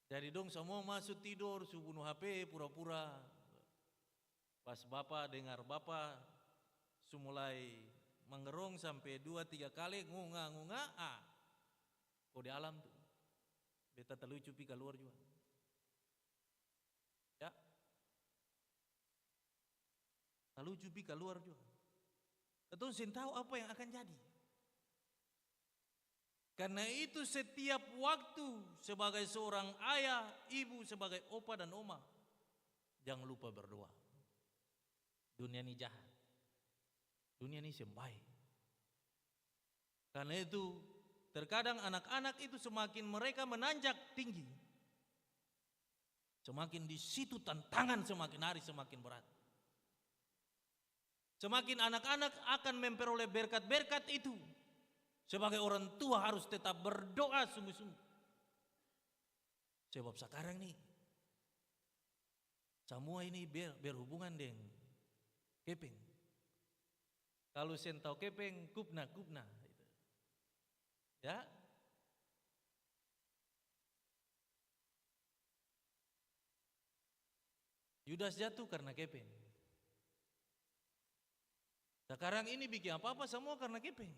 Jadi dong semua masuk tidur, bunuh HP, pura-pura. Pas bapak dengar bapak mulai mengerong sampai 2-3 kali ngunga-ngunga, kode alam tuh. Beta terlucu pi keluar juga. Ya. Terlucu pi keluar juga. Ketong sen tahu apa yang akan jadi. Karena itu setiap waktu sebagai seorang ayah, ibu, sebagai opa dan oma, jangan lupa berdoa. Dunia ini jahat. Dunia ini sembaik. Karena itu terkadang anak-anak itu semakin mereka menanjak tinggi, semakin di situ tantangan semakin hari semakin berat. Semakin anak-anak akan memperoleh berkat-berkat itu. Sebagai orang tua harus tetap berdoa sungguh-sungguh. Sebab sekarang nih, semua ini berhubungan dengan keping. Kalau sen tahu keping, kupna. Ya. Yudas jatuh karena keping. Sekarang ini bikin apa-apa semua karena keping.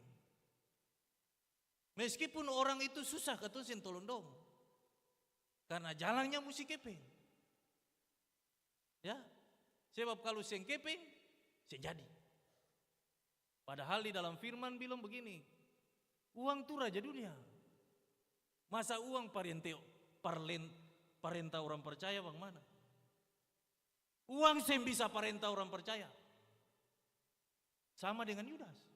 Meskipun orang itu susah ketong sen tolong dong. Karena jalannya mesti keping. Ya. Sebab kalau sen keping, sen jadi. Padahal di dalam firman bilang begini, uang itu raja dunia. Masa uang parenta orang percaya bang mana? Uang sen bisa parenta orang percaya. Sama dengan Yudas.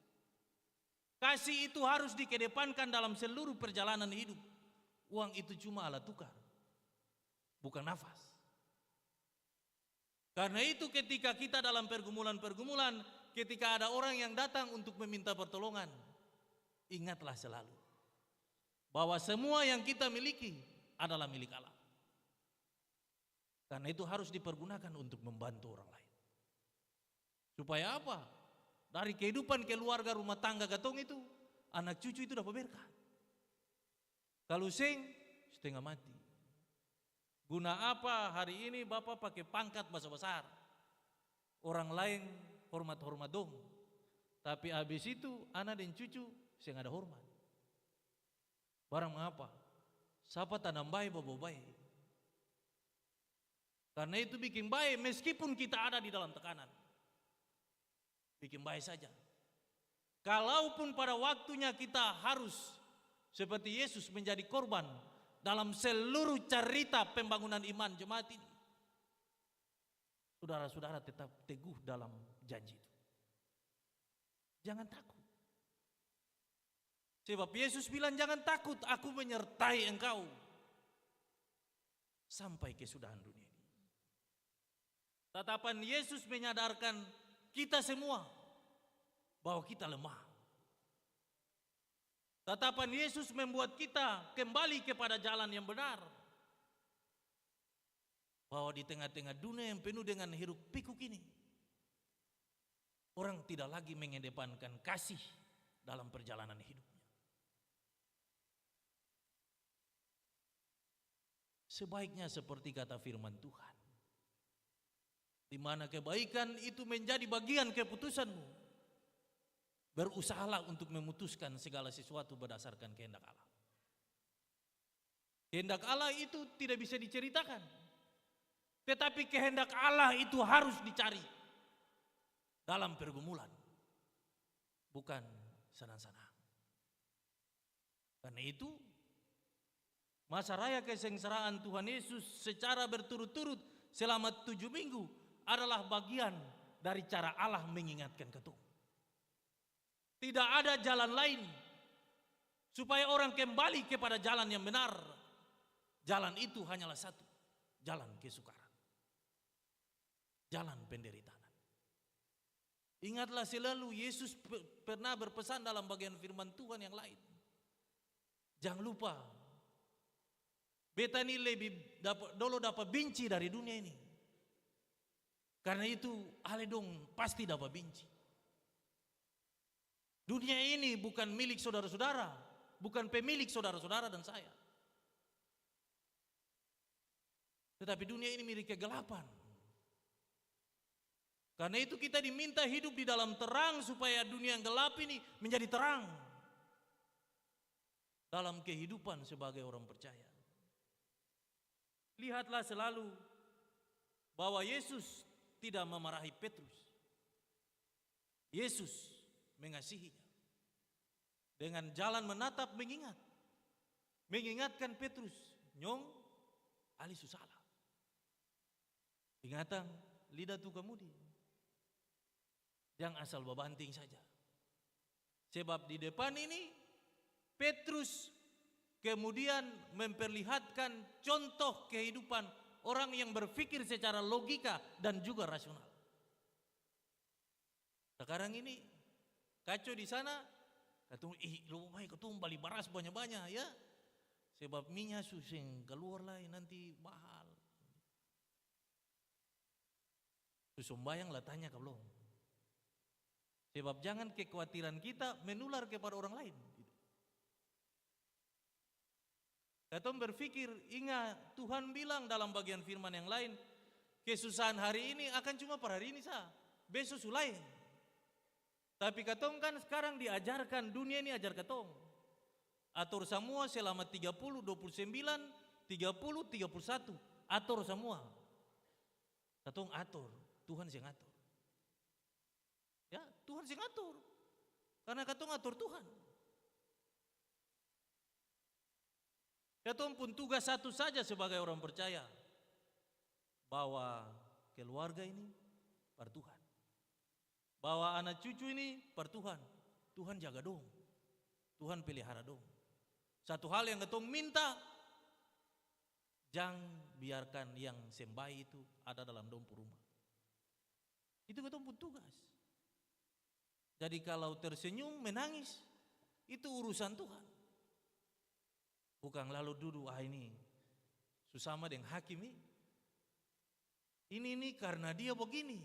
Kasih itu harus dikedepankan dalam seluruh perjalanan hidup. Uang itu cuma alat tukar, bukan nafas. Karena itu ketika kita dalam pergumulan-pergumulan, ketika ada orang yang datang untuk meminta pertolongan, ingatlah selalu bahwa semua yang kita miliki adalah milik Allah. Karena itu harus dipergunakan untuk membantu orang lain. Supaya apa? Dari kehidupan keluarga rumah tangga katong itu, anak cucu itu dapat berkah. Kalau setengah mati. Guna apa hari ini Bapak pakai pangkat besar-besar? Orang lain hormat-hormat dong. Tapi habis itu anak dan cucu saya nggak ada hormat. Barang apa? Siapa tanam baik bawa baik. Karena itu bikin baik meskipun kita ada di dalam tekanan. Bikin baik saja. Kalaupun pada waktunya kita harus seperti Yesus menjadi korban dalam seluruh cerita pembangunan iman jemaat ini. Saudara-saudara tetap teguh dalam janji itu. Jangan takut. Sebab Yesus bilang jangan takut, aku menyertai engkau sampai kesudahan dunia ini. Tatapan Yesus menyadarkan kita semua bahwa kita lemah. Tatapan Yesus membuat kita kembali kepada jalan yang benar. Bahwa di tengah-tengah dunia yang penuh dengan hiruk pikuk ini, orang tidak lagi mengedepankan kasih dalam perjalanan hidupnya. Sebaiknya seperti kata firman Tuhan, di mana kebaikan itu menjadi bagian keputusanmu, berusahalah untuk memutuskan segala sesuatu berdasarkan kehendak Allah. Kehendak Allah itu tidak bisa diceritakan, tetapi kehendak Allah itu harus dicari dalam pergumulan, bukan senang-senang. Karena itu masa raya kesengsaraan Tuhan Yesus secara berturut-turut selama 7 minggu adalah bagian dari cara Allah mengingatkan ketua. Tidak ada jalan lain supaya orang kembali kepada jalan yang benar. Jalan itu hanyalah satu, jalan kesukaran, jalan penderitaan. Ingatlah selalu Yesus pernah berpesan dalam bagian firman Tuhan yang lain. Jangan lupa, beta ini dulu dapat benci dari dunia ini. Karena itu ale dong pasti dapat benci. Dunia ini bukan milik saudara-saudara, bukan pemilik saudara-saudara dan saya. Tetapi dunia ini milik kegelapan. Karena itu kita diminta hidup di dalam terang supaya dunia yang gelap ini menjadi terang. Dalam kehidupan sebagai orang percaya. Lihatlah selalu bahwa Yesus tidak memarahi Petrus. Yesus mengasihinya. Dengan jalan menatap mengingat. Mengingatkan Petrus, nyong ali susala. Ingatan lidah tu kemudi. Jangan asal babanting saja. Sebab di depan ini Petrus kemudian memperlihatkan contoh kehidupan orang yang berpikir secara logika dan juga rasional. Sekarang ini kacau di sana, katong lumai katong bali baras banyak-banyak ya. Sebab minyak susing keluar lah nanti mahal. Susumbayang lah tanya ke belum. Sebab jangan kekhawatiran kita menular kepada orang lain. Katong berpikir, ingat Tuhan bilang dalam bagian firman yang lain, kesusahan hari ini akan cuma per hari ini sah, besok sulai. Tapi katong kan sekarang diajarkan, dunia ini ajar katong. Atur semua selama 30, 29, 30, 31. Atur semua. Katong atur, Tuhan yang atur. Ya, Tuhan yang atur. Karena katong atur Tuhan. Katong pun tugas satu saja sebagai orang percaya, bahwa keluarga ini per Tuhan, bahwa anak cucu ini per Tuhan. Tuhan jaga dong, Tuhan pelihara dong. Satu hal yang katong minta, jangan biarkan yang sembahi itu ada dalam dompu rumah. Itu katong pun tugas. Jadi kalau tersenyum, menangis, itu urusan Tuhan. Bukan lalu duduk, ini susama dengan hakim ini karena dia begini.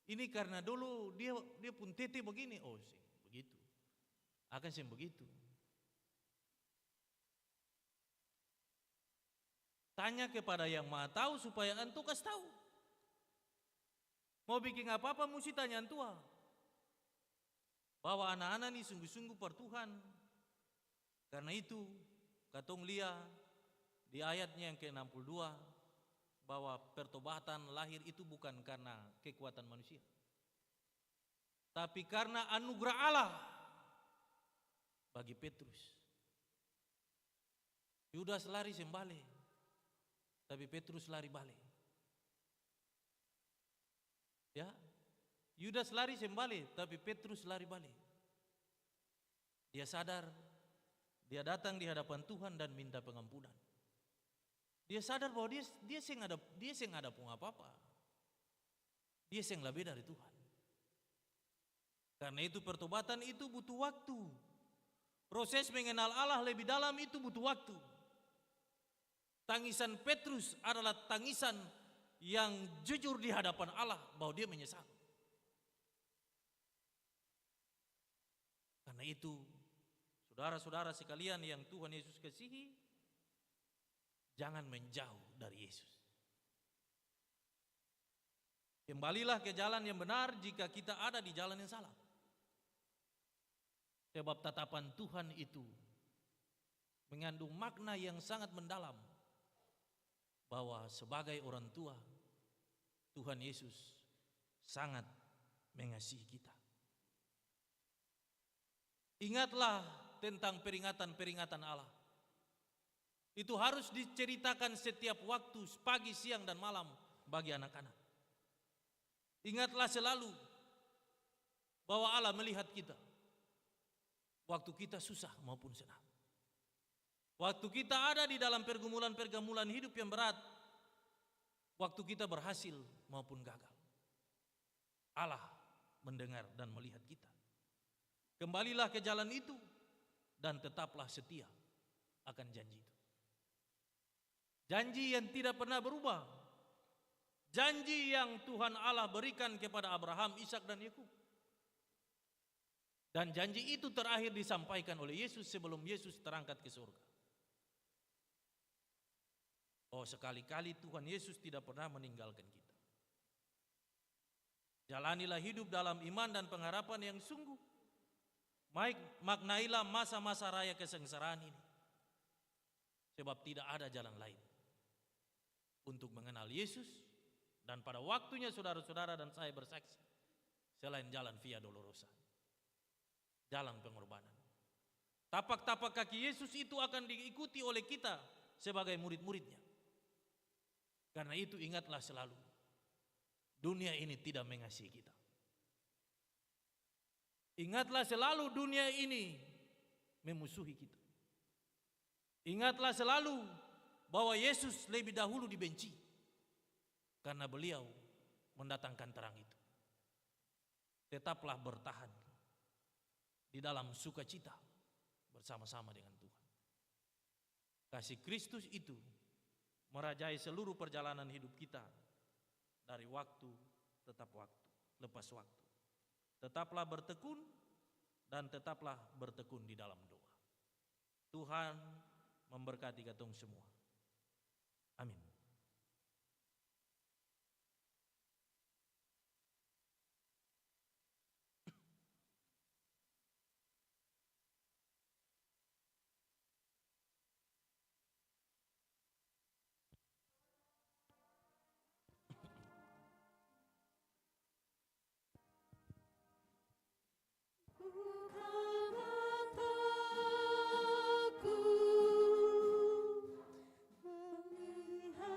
Ini karena dulu dia pun tete begini. Oh, sih, begitu. Akan sih begitu. Tanya kepada yang Maha Tahu supaya antu kasih tahu. Mau bikin apa-apa mesti tanya antua. Bahwa anak-anak ini sungguh-sungguh per Tuhan. Karena itu, katong lihat di ayatnya yang ke-62 bahwa pertobatan lahir itu bukan karena kekuatan manusia. Tapi karena anugerah Allah bagi Petrus. Yudas lari sembali, tapi Petrus lari balik. Ya, Yudas lari sembali, tapi Petrus lari balik. Dia sadar, dia datang di hadapan Tuhan dan minta pengampunan. Dia sadar bahwa dia sing ada pun apa-apa. Dia sing lebih dari Tuhan. Karena itu pertobatan itu butuh waktu. Proses mengenal Allah lebih dalam itu butuh waktu. Tangisan Petrus adalah tangisan yang jujur di hadapan Allah bahwa dia menyesal. Karena itu, saudara-saudara sekalian yang Tuhan Yesus kasihi, jangan menjauh dari Yesus. Kembalilah ke jalan yang benar jika kita ada di jalan yang salah. Sebab tatapan Tuhan itu mengandung makna yang sangat mendalam. Bahwa sebagai orang tua, Tuhan Yesus sangat mengasihi kita. Ingatlah tentang peringatan-peringatan Allah. Itu harus diceritakan setiap waktu, pagi, siang, dan malam bagi anak-anak. Ingatlah selalu bahwa Allah melihat kita. Waktu kita susah maupun senang. Waktu kita ada di dalam pergumulan-pergumulan hidup yang berat. Waktu kita berhasil maupun gagal. Allah mendengar dan melihat kita. Kembalilah ke jalan itu dan tetaplah setia akan janji itu. Janji yang tidak pernah berubah. Janji yang Tuhan Allah berikan kepada Abraham, Ishak dan Yakub. Dan janji itu terakhir disampaikan oleh Yesus sebelum Yesus terangkat ke surga. Oh, sekali-kali Tuhan Yesus tidak pernah meninggalkan kita. Jalanilah hidup dalam iman dan pengharapan yang sungguh. Maknailah masa-masa raya kesengsaraan ini. Sebab tidak ada jalan lain untuk mengenal Yesus. Dan pada waktunya saudara-saudara dan saya bersaksi, selain jalan Via Dolorosa, jalan pengorbanan. Tapak-tapak kaki Yesus itu akan diikuti oleh kita sebagai murid-muridnya. Karena itu ingatlah selalu, dunia ini tidak mengasihi kita. Ingatlah selalu dunia ini memusuhi kita. Ingatlah selalu bahwa Yesus lebih dahulu dibenci. Karena beliau mendatangkan terang itu. Tetaplah bertahan di dalam sukacita bersama-sama dengan Tuhan. Kasih Kristus itu merajai seluruh perjalanan hidup kita dari waktu tetap waktu, lepas waktu. Tetaplah bertekun dan tetaplah bertekun di dalam doa. Tuhan memberkati katong semua. Amin. Melihat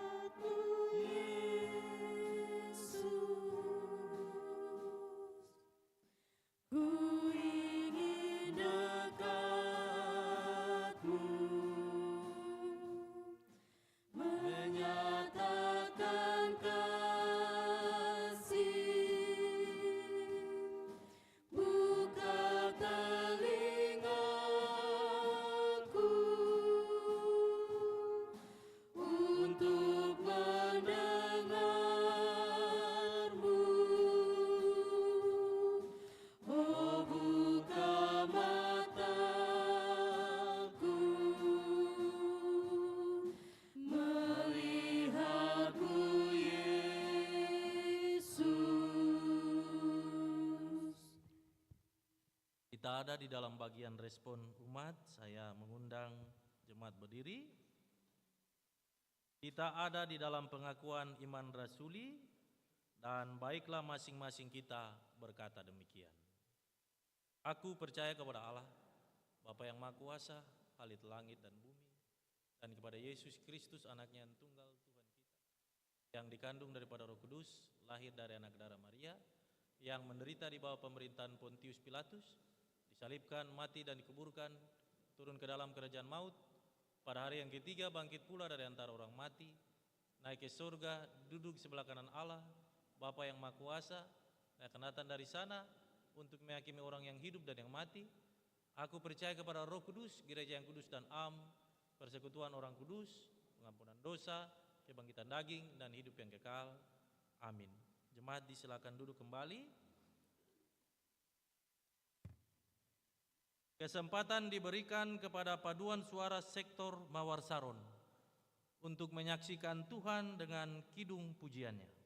di dalam bagian respon umat, saya mengundang jemaat berdiri. Kita ada di dalam pengakuan iman rasuli, dan baiklah masing-masing kita berkata demikian. Aku percaya kepada Allah, Bapa yang Maha Kuasa, Khalid langit dan bumi, dan kepada Yesus Kristus, anaknya yang tunggal Tuhan kita, yang dikandung daripada Roh Kudus, lahir dari anak darah Maria, yang menderita di bawah pemerintahan Pontius Pilatus, disalibkan, mati dan dikuburkan, turun ke dalam kerajaan maut, pada hari yang ketiga bangkit pula dari antara orang mati, naik ke surga, duduk di sebelah kanan Allah, Bapa yang Maha Kuasa, dan akan datang dari sana untuk menghakimi orang yang hidup dan yang mati. Aku percaya kepada Roh Kudus, gereja yang kudus dan am, persekutuan orang kudus, pengampunan dosa, kebangkitan daging, dan hidup yang kekal. Amin. Jemaat disilakan duduk kembali. Kesempatan diberikan kepada paduan suara sektor Mawar Saron untuk menyaksikan Tuhan dengan kidung pujiannya.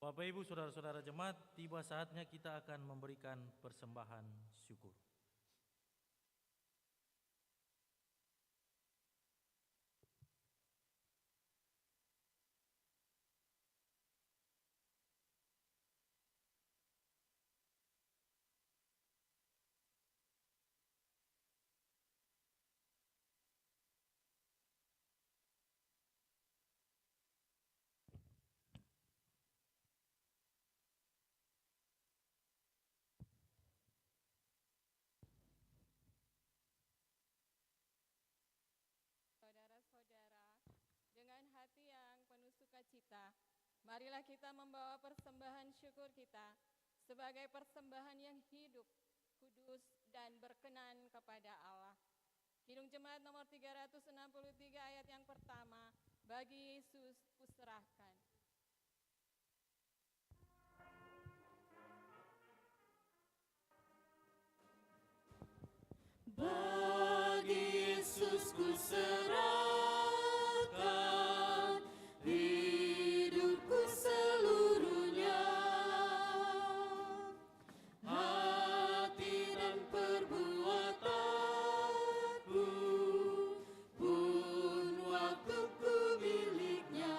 Bapak Ibu Saudara-saudara jemaat, tiba saatnya kita akan memberikan persembahan syukur. Saudara-saudara, dengan hati yang penuh sukacita, marilah kita membawa persembahan syukur kita sebagai persembahan yang hidup, kudus, dan berkenan kepada Allah. Kidung Jemaat nomor 363 ayat yang pertama, bagi Yesus kuserahkan. Bagi Yesus kuserahkan hidupku seluruhnya, hati dan perbuatanku pun waktuku miliknya.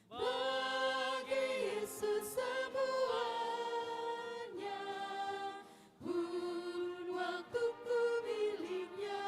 Bagi Yesus semuanya pun waktuku miliknya.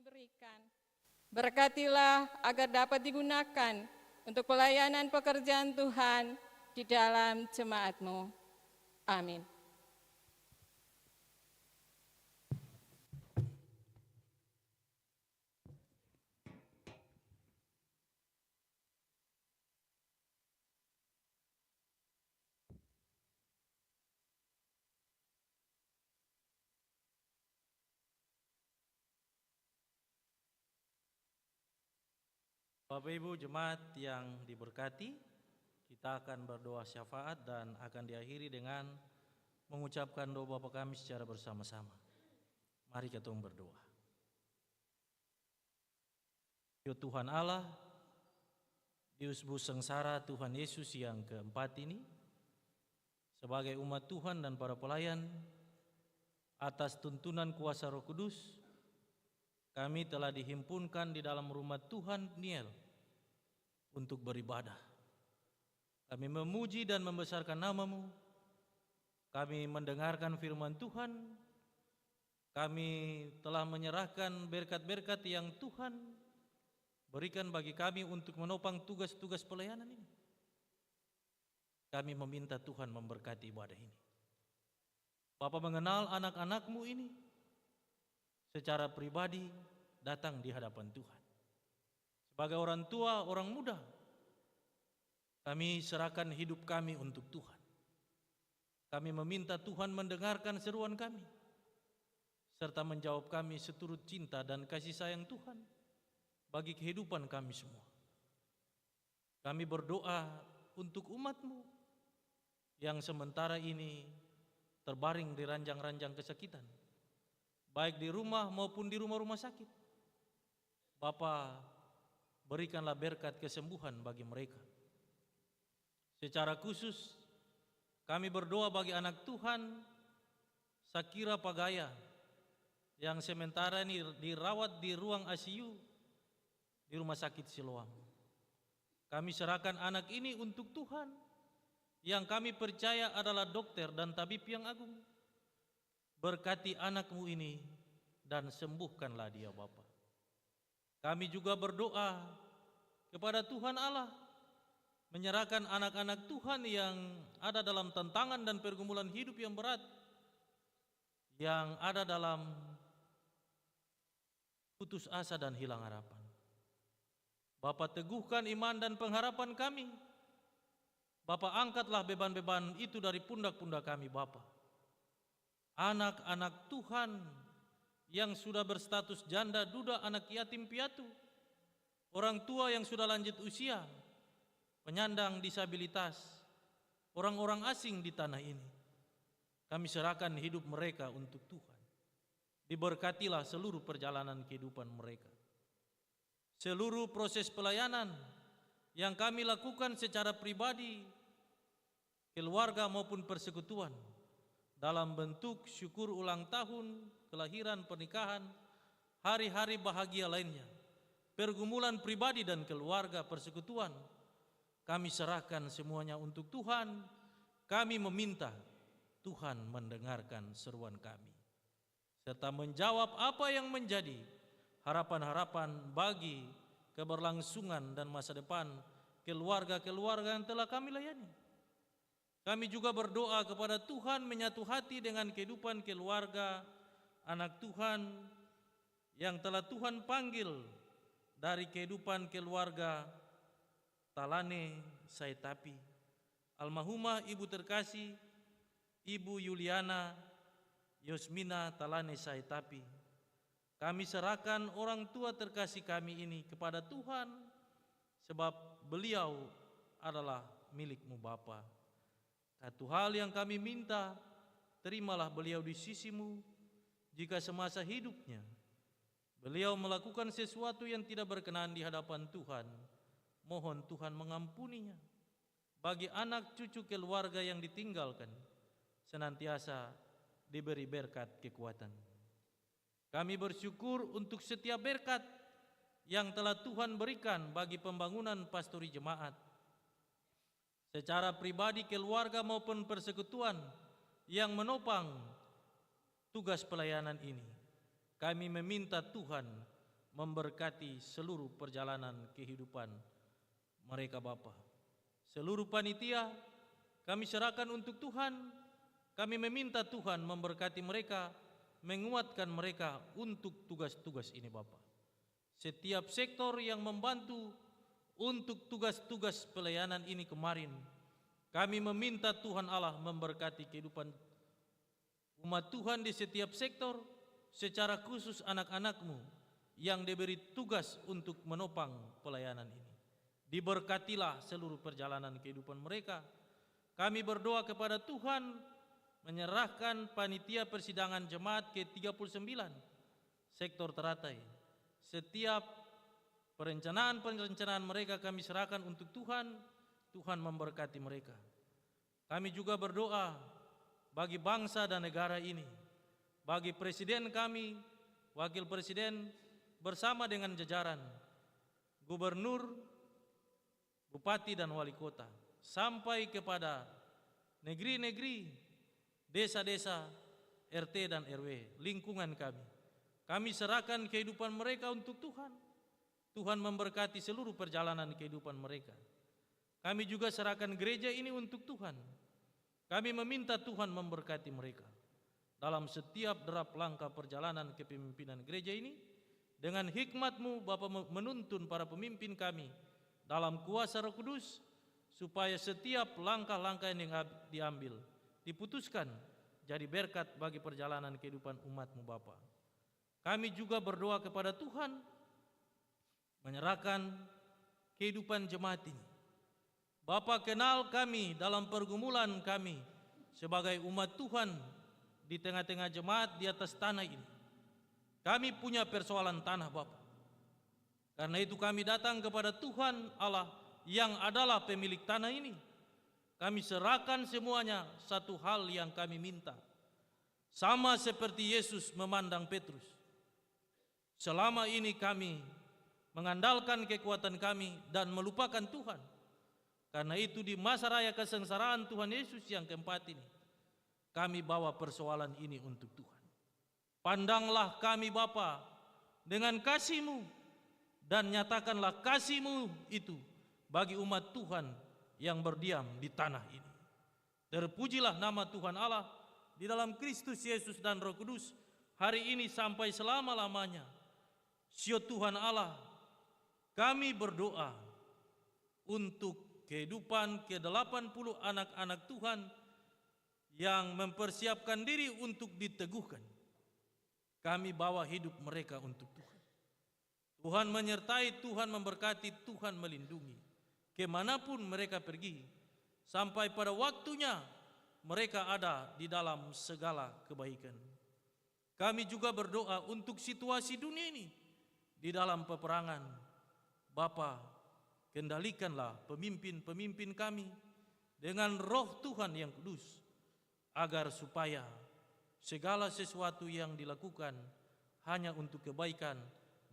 berikan. Berkatilah agar dapat digunakan untuk pelayanan pekerjaan Tuhan di dalam jemaat-Mu. Amin. Bapak Ibu jemaat yang diberkati, kita akan berdoa syafaat dan akan diakhiri dengan mengucapkan doa Bapa kami secara bersama-sama. Mari kita berdoa. Ya Tuhan Allah, di usbus sengsara Tuhan Yesus yang keempat ini, sebagai umat Tuhan dan para pelayan, atas tuntunan kuasa Roh Kudus, kami telah dihimpunkan di dalam rumah Tuhan Peniel untuk beribadah. Kami memuji dan membesarkan nama-Mu. Kami mendengarkan firman Tuhan. Kami telah menyerahkan berkat-berkat yang Tuhan berikan bagi kami untuk menopang tugas-tugas pelayanan ini. Kami meminta Tuhan memberkati ibadah ini. Bapa mengenal anak-anak-Mu ini secara pribadi datang di hadapan Tuhan. Sebagai orang tua, orang muda, kami serahkan hidup kami untuk Tuhan. Kami meminta Tuhan mendengarkan seruan kami, serta menjawab kami seturut cinta dan kasih sayang Tuhan bagi kehidupan kami semua. Kami berdoa untuk umat-Mu yang sementara ini terbaring di ranjang-ranjang kesakitan, baik di rumah maupun di rumah-rumah sakit. Bapa, berikanlah berkat kesembuhan bagi mereka. Secara khusus, kami berdoa bagi anak Tuhan Sakira Pagaya yang sementara ini dirawat di ruang ICU di Rumah Sakit Siloam. Kami serahkan anak ini untuk Tuhan yang kami percaya adalah dokter dan tabib yang agung. Berkati anak-Mu ini dan sembuhkanlah dia Bapa. Kami juga berdoa kepada Tuhan Allah, menyerahkan anak-anak Tuhan yang ada dalam tantangan dan pergumulan hidup yang berat, yang ada dalam putus asa dan hilang harapan. Bapa, teguhkan iman dan pengharapan kami. Bapa, angkatlah beban-beban itu dari pundak-pundak kami Bapa. Anak-anak Tuhan yang sudah berstatus janda, duda, anak yatim piatu, orang tua yang sudah lanjut usia, penyandang disabilitas, orang-orang asing di tanah ini, kami serahkan hidup mereka untuk Tuhan. Diberkatilah seluruh perjalanan kehidupan mereka. Seluruh proses pelayanan yang kami lakukan secara pribadi, keluarga maupun persekutuan, dalam bentuk syukur ulang tahun, kelahiran, pernikahan, hari-hari bahagia lainnya, pergumulan pribadi dan keluarga, persekutuan, kami serahkan semuanya untuk Tuhan. Kami meminta Tuhan mendengarkan seruan kami, serta menjawab apa yang menjadi harapan-harapan bagi keberlangsungan dan masa depan keluarga-keluarga yang telah kami layani. Kami juga berdoa kepada Tuhan menyatu hati dengan kehidupan keluarga anak Tuhan yang telah Tuhan panggil dari kehidupan keluarga Talane Saitapi, almarhumah Ibu terkasih Ibu Yuliana Yosmina Talane Saitapi. Kami serahkan orang tua terkasih kami ini kepada Tuhan, sebab beliau adalah milik-Mu Bapa. Satu hal yang kami minta, terimalah beliau di sisi-Mu jika semasa hidupnya beliau melakukan sesuatu yang tidak berkenan di hadapan Tuhan. Mohon Tuhan mengampuninya. Bagi anak cucu keluarga yang ditinggalkan, senantiasa diberi berkat kekuatan. Kami bersyukur untuk setiap berkat yang telah Tuhan berikan bagi pembangunan pastori jemaat. Secara pribadi, keluarga maupun persekutuan yang menopang tugas pelayanan ini, kami meminta Tuhan memberkati seluruh perjalanan kehidupan mereka Bapa. Seluruh panitia kami serahkan untuk Tuhan. Kami meminta Tuhan memberkati mereka, menguatkan mereka untuk tugas-tugas ini Bapa. Setiap sektor yang membantu untuk tugas-tugas pelayanan ini kemarin, kami meminta Tuhan Allah memberkati kehidupan umat Tuhan di setiap sektor, secara khusus anak-anak-Mu yang diberi tugas untuk menopang pelayanan ini. Diberkatilah seluruh perjalanan kehidupan mereka. Kami berdoa kepada Tuhan menyerahkan panitia persidangan jemaat ke-39 sektor Teratai. Setiap perencanaan mereka kami serahkan untuk Tuhan. Tuhan memberkati mereka. Kami juga berdoa bagi bangsa dan negara ini, bagi presiden kami, wakil presiden bersama dengan jajaran gubernur, bupati dan wali kota, sampai kepada negeri-negeri, desa-desa, RT dan RW, lingkungan kami. Kami serahkan kehidupan mereka untuk Tuhan. Tuhan memberkati seluruh perjalanan kehidupan mereka. Kami juga serahkan gereja ini untuk Tuhan. Kami meminta Tuhan memberkati mereka dalam setiap derap langkah perjalanan kepemimpinan gereja ini. Dengan hikmat-Mu Bapa menuntun para pemimpin kami dalam kuasa Roh Kudus, supaya setiap langkah-langkah yang diambil diputuskan jadi berkat bagi perjalanan kehidupan umat-Mu Bapa. Kami juga berdoa kepada Tuhan menyerahkan kehidupan jemaat ini. Bapa kenal kami dalam pergumulan kami sebagai umat Tuhan di tengah-tengah jemaat di atas tanah ini. Kami punya persoalan tanah Bapa. Karena itu kami datang kepada Tuhan Allah yang adalah pemilik tanah ini. Kami serahkan semuanya, satu hal yang kami minta. Sama seperti Yesus memandang Petrus. Selama ini kami mengandalkan kekuatan kami dan melupakan Tuhan. Karena itu di masa raya kesengsaraan Tuhan Yesus yang keempat ini, kami bawa persoalan ini untuk Tuhan. Pandanglah kami Bapa dengan kasih-Mu dan nyatakanlah kasih-Mu itu bagi umat Tuhan yang berdiam di tanah ini. Terpujilah nama Tuhan Allah di dalam Kristus Yesus dan Roh Kudus hari ini sampai selama-lamanya. Sio Tuhan Allah, kami berdoa untuk kehidupan ke-80 anak-anak Tuhan yang mempersiapkan diri untuk diteguhkan. Kami bawa hidup mereka untuk Tuhan. Tuhan menyertai, Tuhan memberkati, Tuhan melindungi. Kemanapun mereka pergi, sampai pada waktunya mereka ada di dalam segala kebaikan. Kami juga berdoa untuk situasi dunia ini di dalam peperangan. Bapa, kendalikanlah pemimpin-pemimpin kami dengan roh Tuhan yang kudus, agar supaya segala sesuatu yang dilakukan hanya untuk kebaikan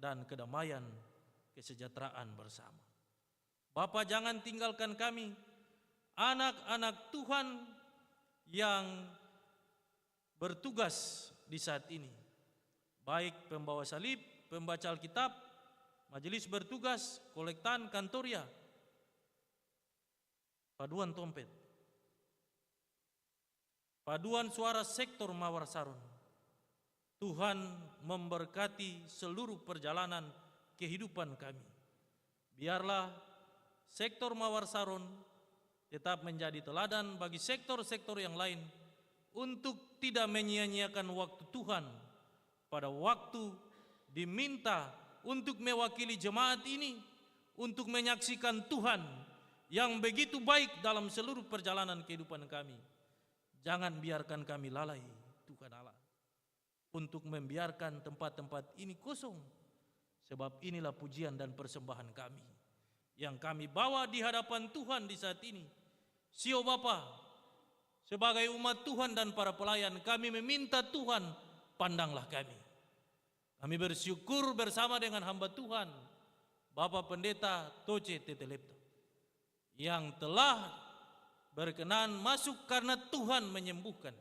dan kedamaian, kesejahteraan bersama. Bapa, jangan tinggalkan kami, anak-anak Tuhan yang bertugas di saat ini. Baik pembawa salib, pembaca Alkitab, majelis bertugas, kolektan, kantoria, paduan tompet, paduan suara sektor Mawar Saron. Tuhan memberkati seluruh perjalanan kehidupan kami. Biarlah sektor Mawar Saron tetap menjadi teladan bagi sektor-sektor yang lain untuk tidak menyia-nyiakan waktu Tuhan pada waktu diminta untuk mewakili jemaat ini, untuk menyaksikan Tuhan yang begitu baik dalam seluruh perjalanan kehidupan kami. Jangan biarkan kami lalai, Tuhan Allah, untuk membiarkan tempat-tempat ini kosong, sebab inilah pujian dan persembahan kami yang kami bawa di hadapan Tuhan di saat ini. Sio Bapa, sebagai umat Tuhan dan para pelayan, kami meminta Tuhan, pandanglah kami. Kami bersyukur bersama dengan hamba Tuhan, Bapak Pendeta Toce Tetelepto, yang telah berkenan masuk karena Tuhan menyembuhkan.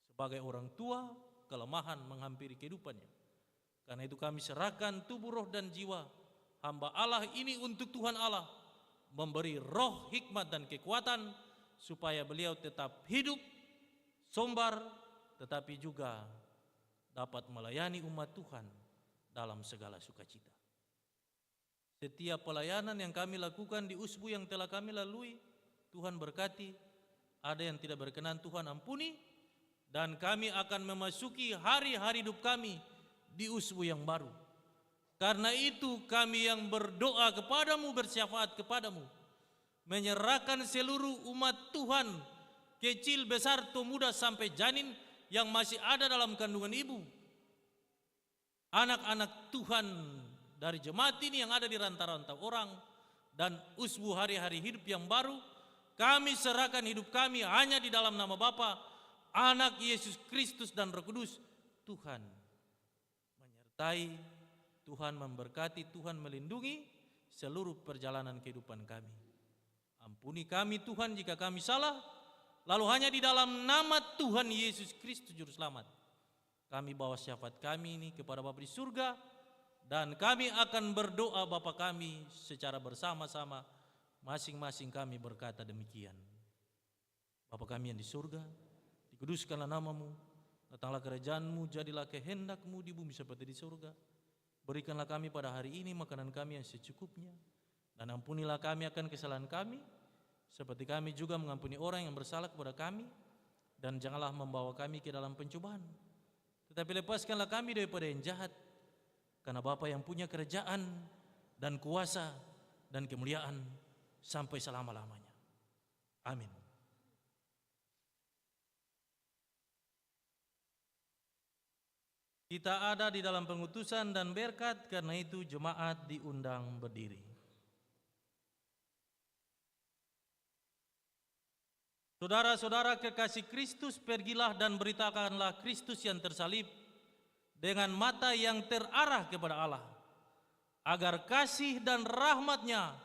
Sebagai orang tua, kelemahan menghampiri kehidupannya. Karena itu kami serahkan tubuh, roh, dan jiwa hamba Allah ini untuk Tuhan Allah, memberi roh, hikmat, dan kekuatan, supaya beliau tetap hidup, sombar, tetapi juga dapat melayani umat Tuhan dalam segala sukacita. Setiap pelayanan yang kami lakukan di usbu yang telah kami lalui, Tuhan berkati. Ada yang tidak berkenan, Tuhan ampuni. Dan kami akan memasuki hari-hari hidup kami di usbu yang baru. Karena itu kami yang berdoa kepadamu, bersyafaat kepadamu, menyerahkan seluruh umat Tuhan, kecil, besar, tua, muda, sampai janin yang masih ada dalam kandungan ibu. Anak-anak Tuhan dari jemaat ini yang ada di rantau-rantau orang, dan usbu hari-hari hidup yang baru, kami serahkan hidup kami hanya di dalam nama Bapa, Anak, Yesus Kristus, dan Roh Kudus. Tuhan menyertai, Tuhan memberkati, Tuhan melindungi seluruh perjalanan kehidupan kami. Ampuni kami Tuhan jika kami salah, lalu hanya di dalam nama Tuhan Yesus Kristus Juru Selamat kami bawa syafaat kami ini kepada Bapa di surga, dan kami akan berdoa Bapa kami secara bersama-sama. Masing-masing kami berkata demikian. Bapa kami yang di surga, dikuduskanlah namamu, datanglah kerajaan-Mu, jadilah kehendak-Mu di bumi seperti di surga. Berikanlah kami pada hari ini makanan kami yang secukupnya, dan ampunilah kami akan kesalahan kami, seperti kami juga mengampuni orang yang bersalah kepada kami, dan janganlah membawa kami ke dalam pencobaan, tetapi lepaskanlah kami daripada yang jahat, karena Bapa yang punya kerajaan dan kuasa dan kemuliaan sampai selama-lamanya. Amin. Kita ada di dalam pengutusan dan berkat, karena itu jemaat diundang berdiri. Saudara-saudara kekasih Kristus, pergilah dan beritakanlah Kristus yang tersalib dengan mata yang terarah kepada Allah, agar kasih dan rahmat-Nya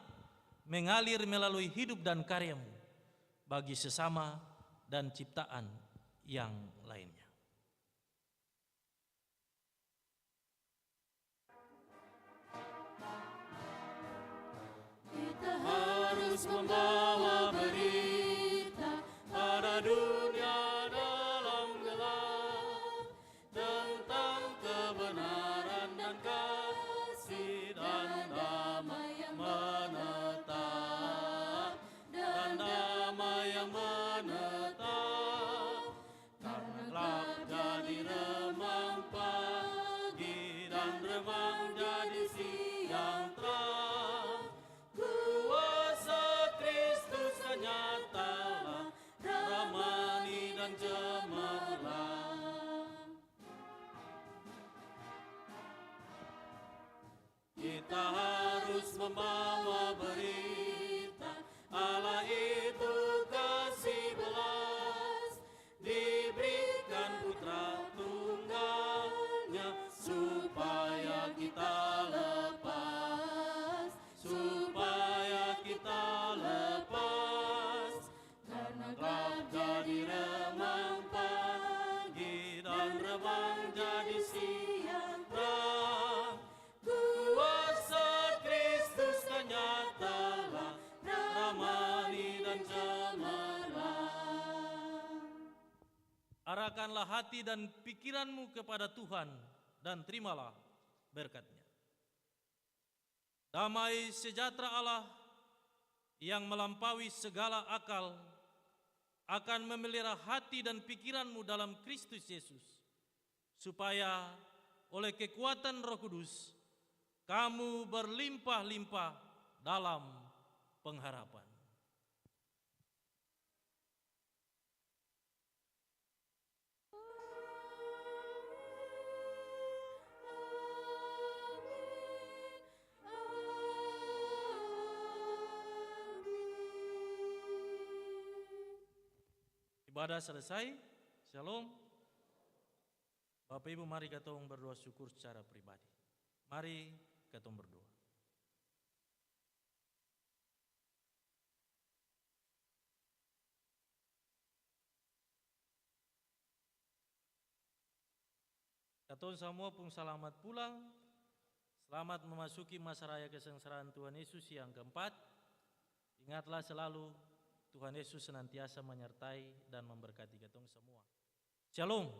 mengalir melalui hidup dan karyamu bagi sesama dan ciptaan yang lainnya. Kita harus membawa berita pada dunia dalam gelap tentang kebenaran dan kasih dan damai yang menetap, dan damai yang menetap. Karena gelap jadi remang pagi dan remang jadi siang terang, kuasa Kristus nyatalah, ramani dan cemerlang. Kita harus membawa berita Allah itu kasih belas, diberikan putra tunggalnya supaya kita lepas, supaya kita lepas. Karena gelap jadi remang pagi dan remang jadi siang terang, kuasa Kristus nyatalah, ramani dan cemerlang. Arahkanlah hati dan pikiranmu kepada Tuhan dan terimalah berkat-Nya. Damai sejahtera Allah yang melampaui segala akal akan memelihara hati dan pikiranmu dalam Kristus Yesus, supaya oleh kekuatan Roh Kudus kamu berlimpah-limpah dalam pengharapan. Ibadah selesai. Shalom. Bapak Ibu, mari kita berdoa syukur secara pribadi. Mari kita berdoa. Kita Katong semua pun selamat pulang. Selamat memasuki masa raya kesengsaraan Tuhan Yesus yang keempat. Ingatlah selalu Tuhan Yesus senantiasa menyertai dan memberkati katong semua. Shalom.